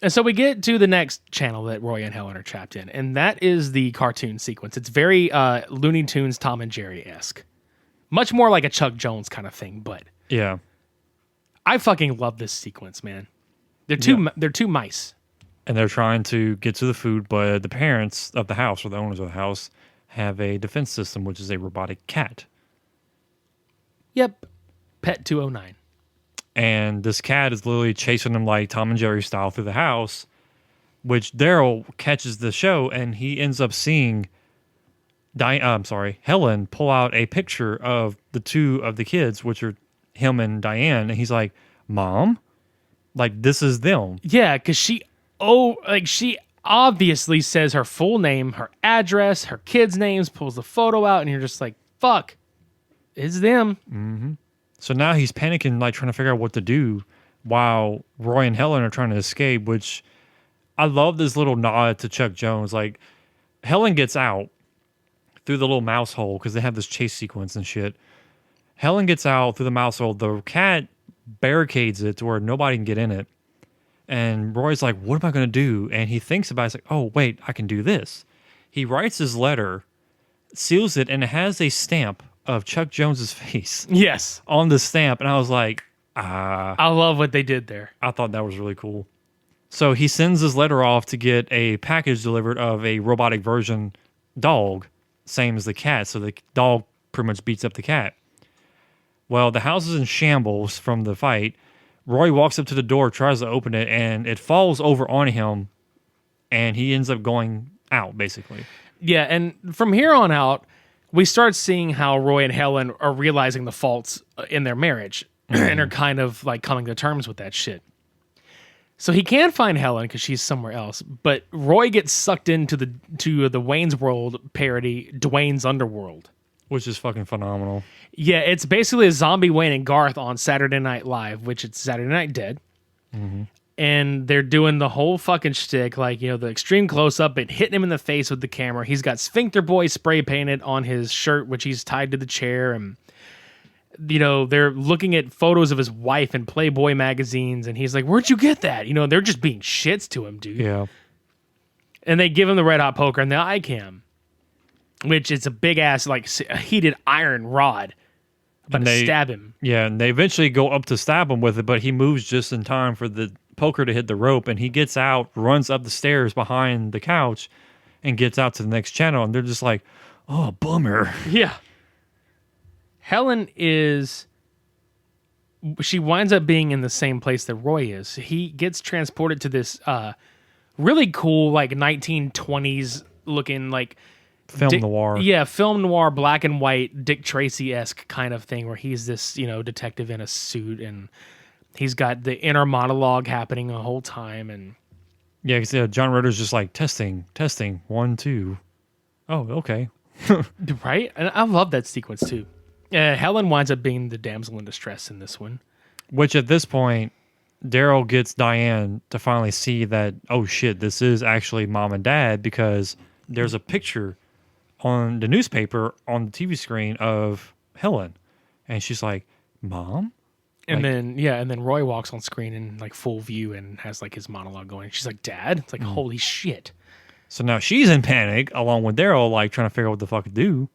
And so we get to the next channel that Roy and Helen are trapped in, and that is the cartoon sequence. It's very Looney Tunes, Tom and Jerry-esque. Much more like a Chuck Jones kind of thing, but yeah. I fucking love this sequence, man. They're two mice. And they're trying to get to the food, but the parents of the house, or the owners of the house, have a defense system, which is a robotic cat. Yep. Pet 209. And this cat is literally chasing them like Tom and Jerry style through the house, which Daryl catches the show, and he ends up seeing Helen pull out a picture of the two of the kids, which are him and Diane, and he's like, Mom? Like, this is them. Yeah, because she obviously says her full name, her address, her kids' names, pulls the photo out, and you're just like, fuck, it's them. Mm-hmm. So now he's panicking, like trying to figure out what to do while Roy and Helen are trying to escape, which I love this little nod to Chuck Jones. Like, Helen gets out through the little mouse hole because they have this chase sequence and shit. Helen gets out through the mouse hole. The cat barricades it to where nobody can get in it. And Roy's like, what am I going to do? And he thinks about it. He's like, oh, wait, I can do this. He writes his letter, seals it, and it has a stamp of Chuck Jones's face. Yes. On the stamp. And I was like, I love what they did there. I thought that was really cool. So he sends his letter off to get a package delivered of a robotic version dog, same as the cat. So the dog pretty much beats up the cat. Well, the house is in shambles from the fight. Roy walks up to the door, tries to open it, and it falls over on him, and he ends up going out, basically. Yeah, and from here on out, we start seeing how Roy and Helen are realizing the faults in their marriage and are kind of like coming to terms with that shit. So he can't find Helen because she's somewhere else, but Roy gets sucked into the Wayne's World parody, Dwayne's Underworld. Which is fucking phenomenal. Yeah, it's basically a zombie Wayne and Garth on Saturday Night Live, which it's Saturday Night Dead. Mm-hmm. And they're doing the whole fucking shtick, like, the extreme close-up and hitting him in the face with the camera. He's got Sphincter Boy spray painted on his shirt, which he's tied to the chair. And, they're looking at photos of his wife in Playboy magazines. And he's like, where'd you get that? They're just being shits to him, dude. Yeah. And they give him the red hot poker and the eye cam, which is a big-ass, like, heated iron rod. About to stab him. Yeah, and they eventually go up to stab him with it, but he moves just in time for the poker to hit the rope, and he gets out, runs up the stairs behind the couch, and gets out to the next channel, and they're just like, oh, bummer. Yeah. Helen is she winds up being in the same place that Roy is. He gets transported to this really cool, like 1920s looking, like Film noir. Yeah, film noir, black and white, Dick Tracy-esque kind of thing, where he's this, detective in a suit, and he's got the inner monologue happening the whole time, and Yeah, because John Ritter's just like testing, 1, 2. Oh, okay. right? And I love that sequence too. Helen winds up being the damsel in distress in this one. Which at this point, Daryl gets Diane to finally see that, oh shit, this is actually mom and dad, because there's a picture on the newspaper on the TV screen of Helen. And she's like, Mom? And then Roy walks on screen in like full view and has like his monologue going. She's like, Dad? It's like, holy shit. So now she's in panic, along with Daryl, like trying to figure out what the fuck to do.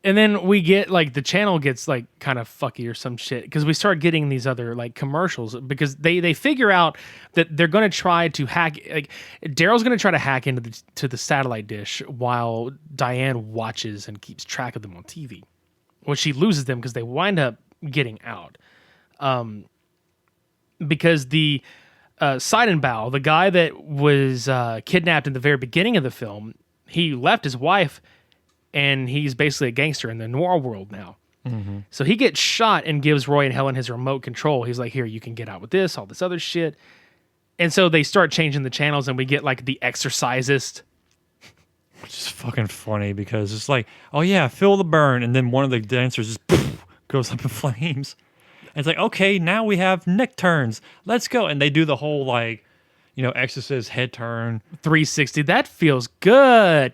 And then we get like the channel gets like kind of fucky or some shit, because we start getting these other like commercials, because they figure out that they're going to try to hack, like Daryl's going to try to hack into the satellite dish while Diane watches and keeps track of them on TV. When she loses them, because they wind up getting out. Because the Seidenbaugh, the guy that was kidnapped in the very beginning of the film, he left his wife, and he's basically a gangster in the noir world now. Mm-hmm. So he gets shot and gives Roy and Helen his remote control. He's like, here, you can get out with this, all this other shit. And so they start changing the channels, and we get like The Exorcisist. Which is fucking funny, because it's like, oh yeah, feel the burn. And then one of the dancers just poof, goes up in flames. And it's like, okay, now we have neck turns. Let's go. And they do the whole like, Exorcist head turn. 360. That feels good.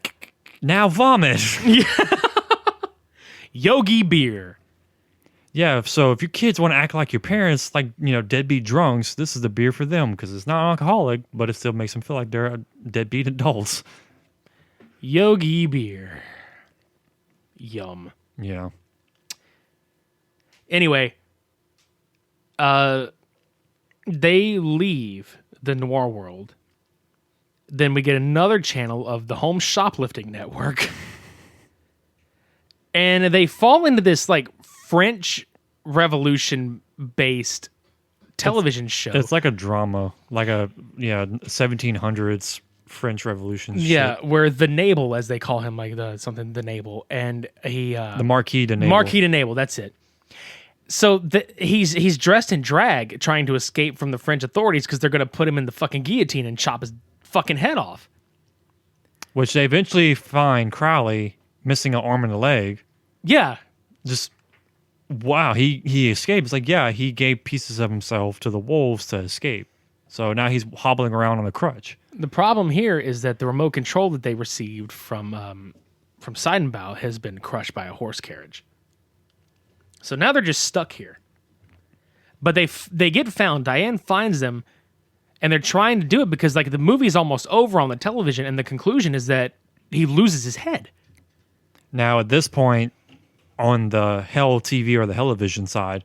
Now vomit. Yogi beer. Yeah, so if your kids want to act like your parents, like, deadbeat drunks, this is the beer for them, because it's not alcoholic, but it still makes them feel like they're deadbeat adults. Yogi beer. Yum. Yeah. Anyway, they leave the noir world. Then we get another channel of the Home Shoplifting Network. And they fall into this like French Revolution based television show. It's like a drama, like a 1700s French Revolution Yeah, shit. where the Nabal, as they call him, like the Nabal, and he the Marquis de Nabal. Marquis de Nabal, that's it. So he's dressed in drag, trying to escape from the French authorities, because they're going to put him in the fucking guillotine and chop his fucking head off. Which they eventually find Crowley missing an arm and a leg. Yeah. Just, wow, he escaped. It's like, yeah, he gave pieces of himself to the wolves to escape. So now he's hobbling around on a crutch. The problem here is that the remote control that they received from Seidenbaugh has been crushed by a horse carriage. So now they're just stuck here. But they get found. Diane finds them, and they're trying to do it because like the movie's almost over on the television, and the conclusion is that he loses his head. Now at this point, on the Hell TV or the Hellivision side,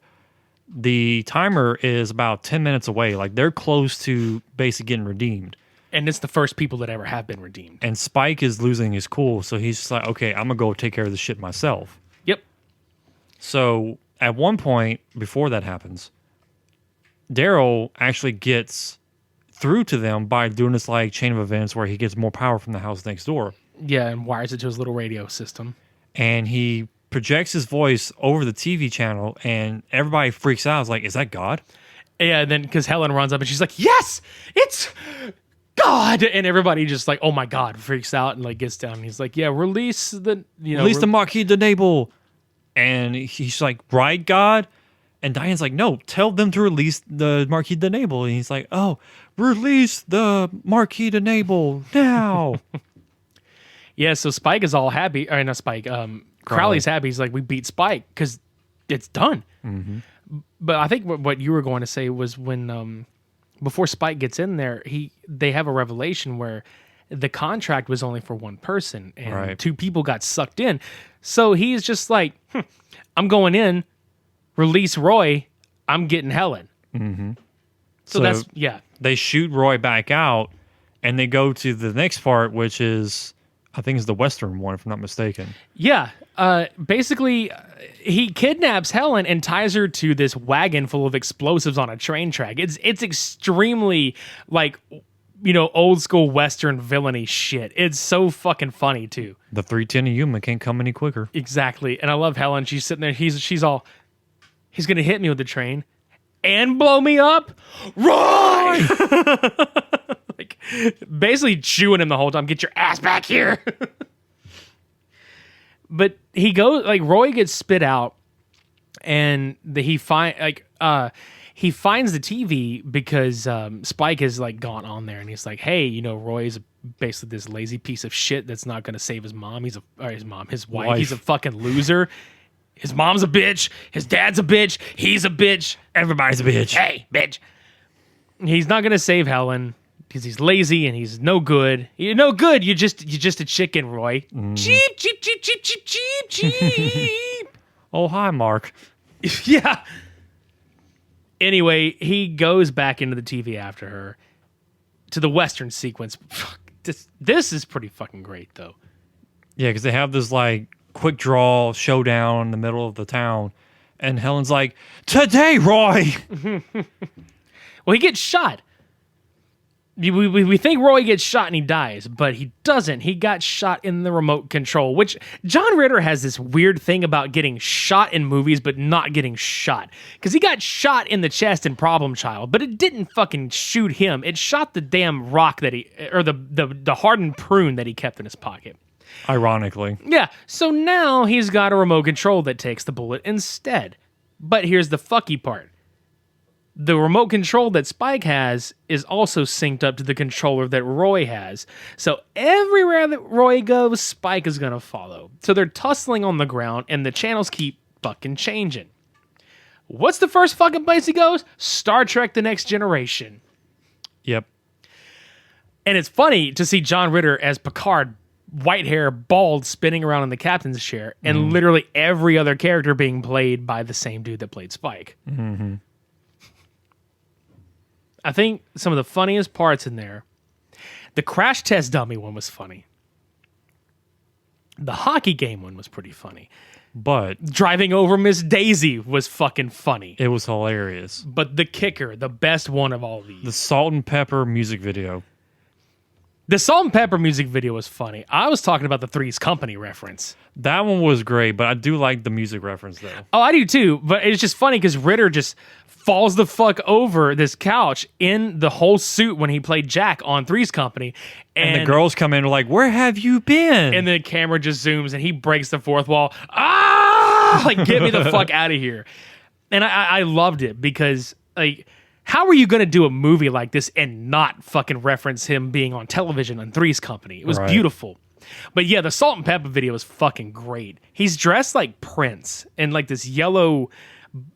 the timer is about 10 minutes away. Like they're close to basically getting redeemed. And it's the first people that ever have been redeemed. And Spike is losing his cool, so he's just like, okay, I'm gonna go take care of this shit myself. Yep. So at one point before that happens, Daryl actually gets through to them by doing this like chain of events where he gets more power from the house next door. Yeah, and wires it to his little radio system. And he projects his voice over the TV channel, and everybody freaks out. It's like, is that God? Yeah, and then because Helen runs up and she's like, yes, it's God. And everybody just like, oh my God, freaks out and like gets down. And he's like, yeah, release the, release the Marquis de Nabal. And he's like, right, God? And Diane's like, no, tell them to release the Marquis de Nabal. And he's like, oh, release the Marquis de Nabal now. Yeah, so Spike is all happy. Or not Spike. Crowley's happy. He's like, we beat Spike because it's done. Mm-hmm. But I think what you were going to say was when before Spike gets in there, they have a revelation where the contract was only for one person, and two people got sucked in. So he's just like, I'm going in, release Roy, I'm getting Helen. Mm-hmm. So that's, yeah. They shoot Roy back out, and they go to the next part, which is, I think it's the Western one, if I'm not mistaken. Yeah. basically, he kidnaps Helen and ties her to this wagon full of explosives on a train track. It's extremely like, old school Western villainy shit. It's so fucking funny too. The 310 of Yuma can't come any quicker. Exactly. And I love Helen. She's sitting there. She's all, he's gonna hit me with the train and blow me up. Right. Like basically chewing him the whole time. Get your ass back here. But he goes, like, Roy gets spit out, and he finds the TV because Spike has like gone on there, and he's like, hey, Roy's basically this lazy piece of shit that's not going to save his mom. His wife. He's a fucking loser. His mom's a bitch. His dad's a bitch. He's a bitch. Everybody's a bitch. Hey, bitch. He's not going to save Helen because he's lazy and he's no good. You're no good. You're just a chicken, Roy. Cheep, cheep, cheep, cheep, cheep, cheep, cheep. Oh, hi, Mark. Yeah. Anyway, he goes back into the TV after her to the Western sequence. Fuck, this is pretty fucking great, though. Yeah, because they have this like quick draw showdown in the middle of the town, and Helen's like, "Today, Roy." Well, he gets shot. We think Roy gets shot and he dies, but he doesn't. He got shot in the remote control, which John Ritter has this weird thing about getting shot in movies but not getting shot. Because he got shot in the chest in Problem Child, but it didn't fucking shoot him. It shot the damn rock the hardened prune that he kept in his pocket. Ironically. Yeah, so now he's got a remote control that takes the bullet instead. But here's the fucky part. The remote control that Spike has is also synced up to the controller that Roy has. So everywhere that Roy goes, Spike is going to follow. So they're tussling on the ground, and the channels keep fucking changing. What's the first fucking place he goes? Star Trek The Next Generation. Yep. And it's funny to see John Ritter as Picard, white hair, bald, spinning around in the captain's chair, and literally every other character being played by the same dude that played Spike. Mm-hmm. I think some of the funniest parts in there, the crash test dummy one was funny. The hockey game one was pretty funny. But Driving over Miss Daisy was fucking funny. it was hilarious. But the kicker, the best one of all these. The Salt and Pepper music video. The Salt and Pepper music video was funny. I was talking about the Three's Company reference. That one was great, but I do like the music reference though. Oh, I do too. But it's just funny because Ritter just falls the fuck over this couch in the whole suit when he played Jack on Three's Company. And the girls come in and are like, "Where have you been?" And the camera just zooms and he breaks the fourth wall. Ah! Like, get me the fuck out of here. And I loved it because, like, how are you going to do a movie like this and not fucking reference him being on television on Three's Company? It was beautiful. But yeah, the Salt and Pepper video is fucking great. He's dressed like Prince in like this yellow,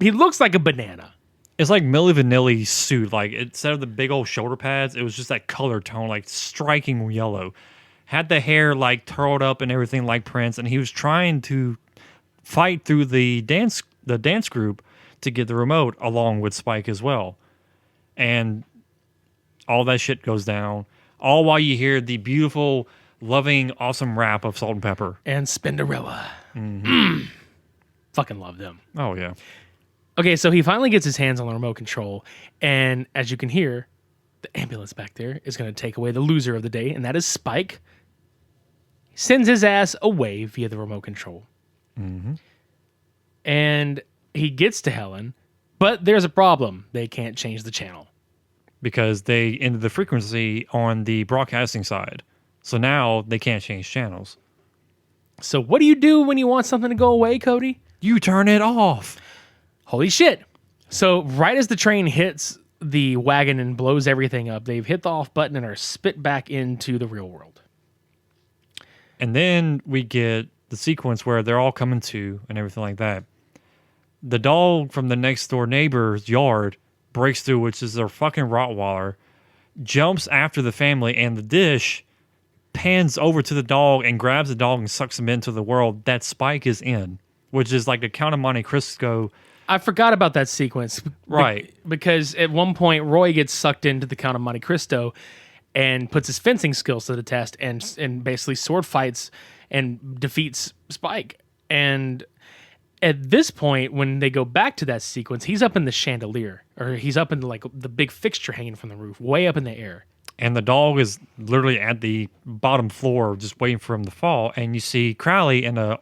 he looks like a banana. It's like Milli Vanilli's suit. Like, instead of the big old shoulder pads, it was just that color tone, like striking yellow. Had the hair like curled up and everything like Prince, and he was trying to fight through the dance group to get the remote along with Spike as well. And all that shit goes down, all while you hear the beautiful, loving, awesome rap of Salt and Pepper. And Spinderella. Fucking love them. Oh, yeah. Okay, so he finally gets his hands on the remote control, and as you can hear, the ambulance back there is going to take away the loser of the day, and that is Spike. He sends his ass away via the remote control. And he gets to Helen, but there's a problem. They can't change the channel. Because they ended the frequency on the broadcasting side. So now they can't change channels. So what do you do when you want something to go away, Cody? You turn it off. Holy shit. So right as the train hits the wagon and blows everything up, they've hit the off button and are spit back into the real world. And then we get the sequence where they're all coming to and everything like that. The dog from the next door neighbor's yard breaks through, which is their fucking Rottweiler, jumps after the family, and the dish pans over to the dog and grabs the dog and sucks him into the world that Spike is in, which is like the Count of Monte Cristo. I forgot about that sequence. Right. Because at one point, Roy gets sucked into the Count of Monte Cristo and puts his fencing skills to the test and basically sword fights and defeats Spike. And at this point, when they go back to that sequence, he's up in the chandelier, or he's up in like the big fixture hanging from the roof, way up in the air. And the dog is literally at the bottom floor, just waiting for him to fall. And you see Crowley in a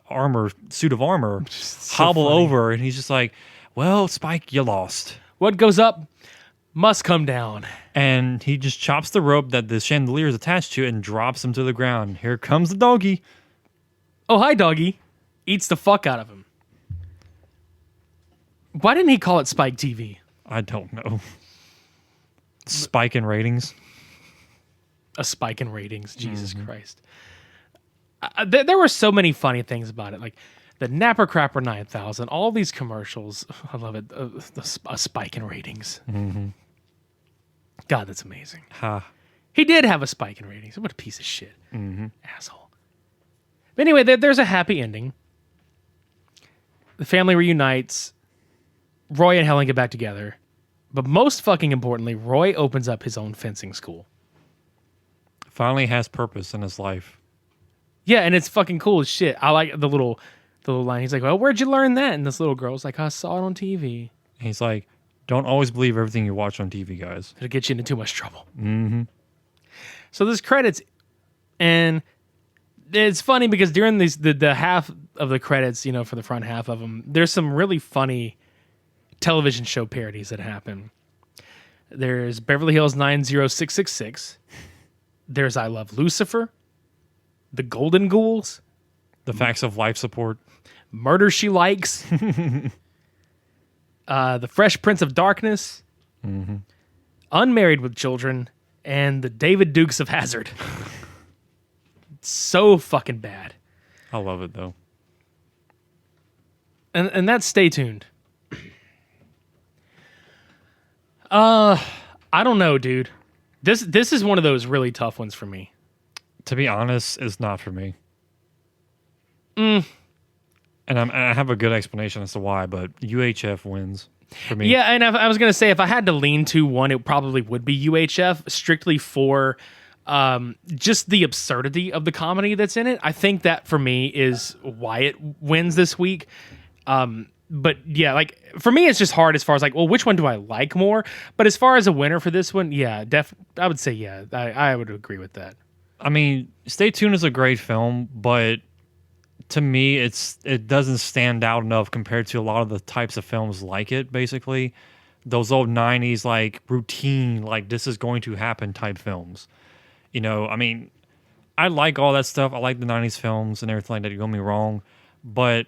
suit of armor hobble over, and he's just like, "Well, Spike, you lost. What goes up must come down." And he just chops the rope that the chandelier is attached to and drops him to the ground. Here comes the doggy. Oh, hi, doggy. Eats the fuck out of him. Why didn't he call it Spike TV? I don't know. Spike in ratings. A spike in ratings. Jesus Christ. There were so many funny things about it. Like the Napper Crapper 9000, all these commercials. I love it. A spike in ratings. Mm-hmm. God, that's amazing. Ha. He did have a spike in ratings. What a piece of shit. Asshole. But anyway, there's a happy ending. The family reunites. Roy and Helen get back together. But most fucking importantly, Roy opens up his own fencing school. Finally has purpose in his life. Yeah, and it's fucking cool as shit. I like the little line. He's like, "Well, where'd you learn that?" And this little girl's like, "I saw it on TV." And he's like, "Don't always believe everything you watch on TV, guys. It'll get you into too much trouble." Mm-hmm. So there's credits, and it's funny because during the half of the credits, you know, for the front half of them, there's some really funny television show parodies that happen. There's Beverly Hills 90666. There's I Love Lucifer. The Golden Ghouls. The Facts of Life Support. Murder She Likes. The Fresh Prince of Darkness. Mm-hmm. Unmarried with Children. And the David Dukes of Hazzard. So fucking bad. I love it, though. And that's Stay Tuned. I don't know, dude. This is one of those really tough ones for me. To be honest, it's not for me. And I have a good explanation as to why, but UHF wins for me. Yeah, and I was going to say, if I had to lean to one, it probably would be UHF, strictly for just the absurdity of the comedy that's in it. I think that, for me, is why it wins this week. But yeah, like for me, it's just hard as far as like, well, which one do I like more? But as far as a winner for this one, yeah, I would say, yeah, I would agree with that. I mean, Stay Tuned is a great film, but to me, it doesn't stand out enough compared to a lot of the types of films like it, basically. Those old 90s, like, routine, like, this is going to happen type films. You know, I mean, I like all that stuff. I like the 90s films and everything like that, don't get me wrong. But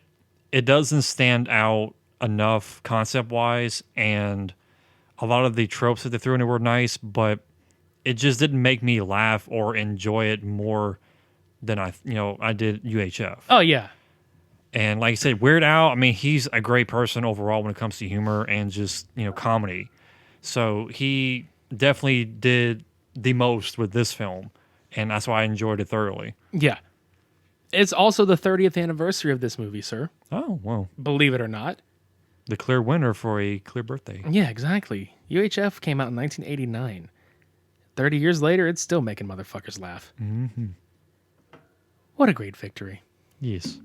it doesn't stand out enough concept-wise, and a lot of the tropes that they threw in it were nice, but it just didn't make me laugh or enjoy it more than I did UHF. Oh, yeah. And like I said, Weird Al, I mean, he's a great person overall when it comes to humor and just, comedy. So he definitely did the most with this film, and that's why I enjoyed it thoroughly. Yeah. It's also the 30th anniversary of this movie, sir. Oh, well. Believe it or not. The clear winner for a clear birthday. Yeah, exactly. UHF came out in 1989. 30 years later, it's still making motherfuckers laugh. Mm-hmm. What a great victory. Yes.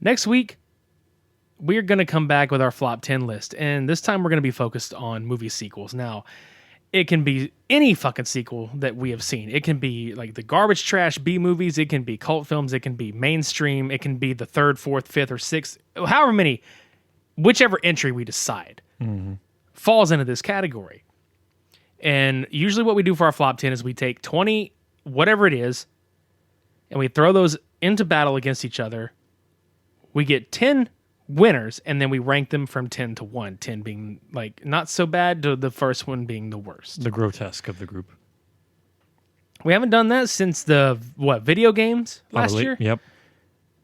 Next week, we're going to come back with our flop 10 list, and this time we're going to be focused on movie sequels. Now, it can be any fucking sequel that we have seen. It can be like the garbage trash B movies. It can be cult films. It can be mainstream. It can be the 3rd, 4th, 5th, or 6th. However many, whichever entry we decide falls into this category. And usually what we do for our flop 10 is we take 20, whatever it is, and we throw those into battle against each other. We get 10 winners, and then we rank them from 10 to 1. 10 being like not so bad to the first one being the worst. The grotesque of the group. We haven't done that since the video games last year? Yep.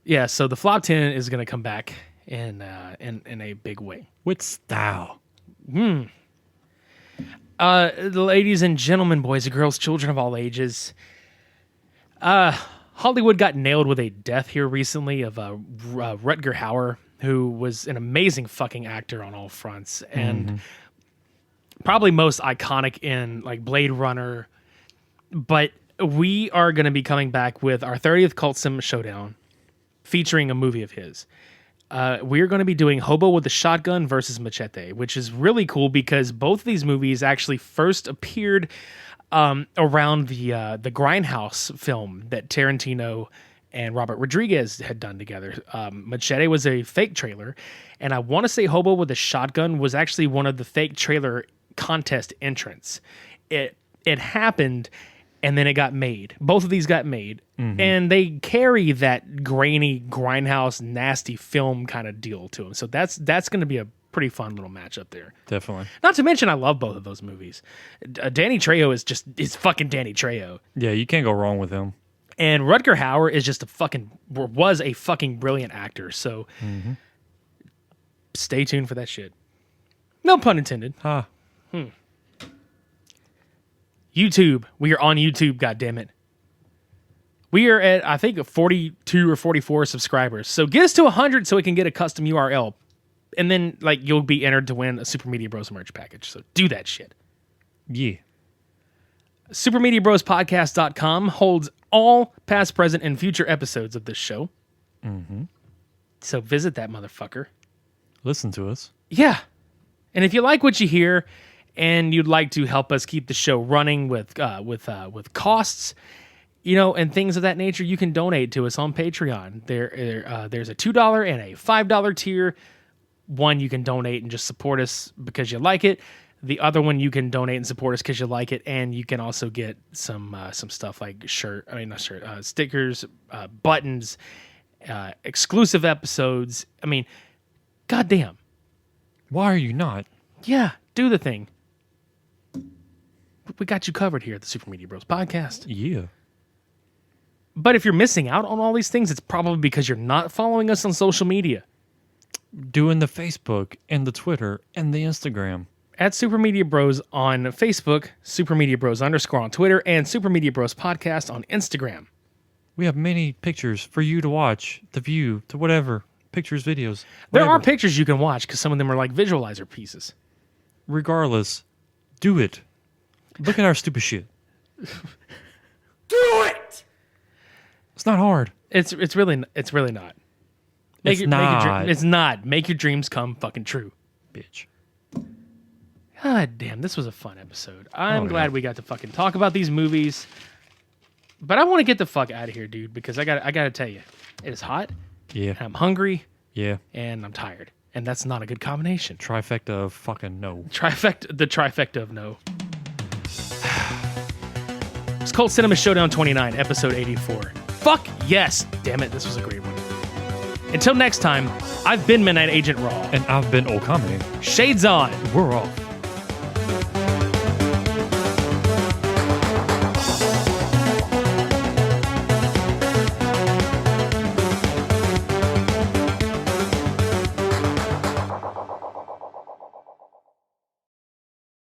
Yeah, so the flop 10 is going to come back in a big way. With style. Ladies and gentlemen, boys and girls, children of all ages, Hollywood got nailed with a death here recently of Rutger Hauer, who was an amazing fucking actor on all fronts, and probably most iconic in like Blade Runner. But we are going to be coming back with our 30th Cult Sim Showdown, featuring a movie of his. We're going to be doing Hobo with a Shotgun versus Machete, which is really cool because both of these movies actually first appeared around the Grindhouse film that Tarantino and Robert Rodriguez had done together. Machete was a fake trailer, and I want to say Hobo with a Shotgun was actually one of the fake trailer contest entrants. It happened, and then it got made. Both of these got made, and they carry that grainy Grindhouse nasty film kind of deal to them. So that's going to be a pretty fun little matchup there. Definitely. Not to mention, I love both of those movies. Danny Trejo is fucking Danny Trejo. Yeah, you can't go wrong with him. And Rutger Hauer is just was a fucking brilliant actor. So stay tuned for that shit. No pun intended. Huh. YouTube. We are on YouTube, goddammit. We are at, I think, 42 or 44 subscribers. So get us to 100 so we can get a custom URL. And then, like, you'll be entered to win a Super Media Bros merch package. So do that shit. Yeah. SuperMediaBrosPodcast.com holds all past, present, and future episodes of this show. So visit that motherfucker. Listen to us. Yeah. And if you like what you hear and you'd like to help us keep the show running with costs, and things of that nature, you can donate to us on Patreon. There's a $2 and a $5 tier. One, you can donate and just support us because you like it. The other one, you can donate and support us because you like it, and you can also get some stuff like stickers, buttons, exclusive episodes. I mean, goddamn. Why are you not? Yeah, do the thing. We got you covered here at the Super Media Bros Podcast. Yeah. But if you're missing out on all these things, it's probably because you're not following us on social media. Doing the Facebook and the Twitter and the Instagram. At Super Media Bros on Facebook, Super Media Bros _ on Twitter, and Super Media Bros Podcast on Instagram. We have many pictures for you to watch, to view, to whatever. Pictures, videos. There whatever. are pictures you can watch because some of them are like visualizer pieces. Regardless, do it. Look at our stupid shit. Do it! It's not hard. It's really not. It's not. It's not. Make your dreams come fucking true. Bitch. God damn, this was a fun episode. I'm glad we got to fucking talk about these movies. But I want to get the fuck out of here, dude, because I gotta tell you, it is hot. Yeah. And I'm hungry. Yeah. And I'm tired. And that's not a good combination. Trifecta of fucking no. The trifecta of no. It's called Cinema Showdown 29, episode 84. Fuck yes! Damn it, this was a great one. Until next time, I've been Midnight Agent Raw. And I've been Okami. Shades on. We're off.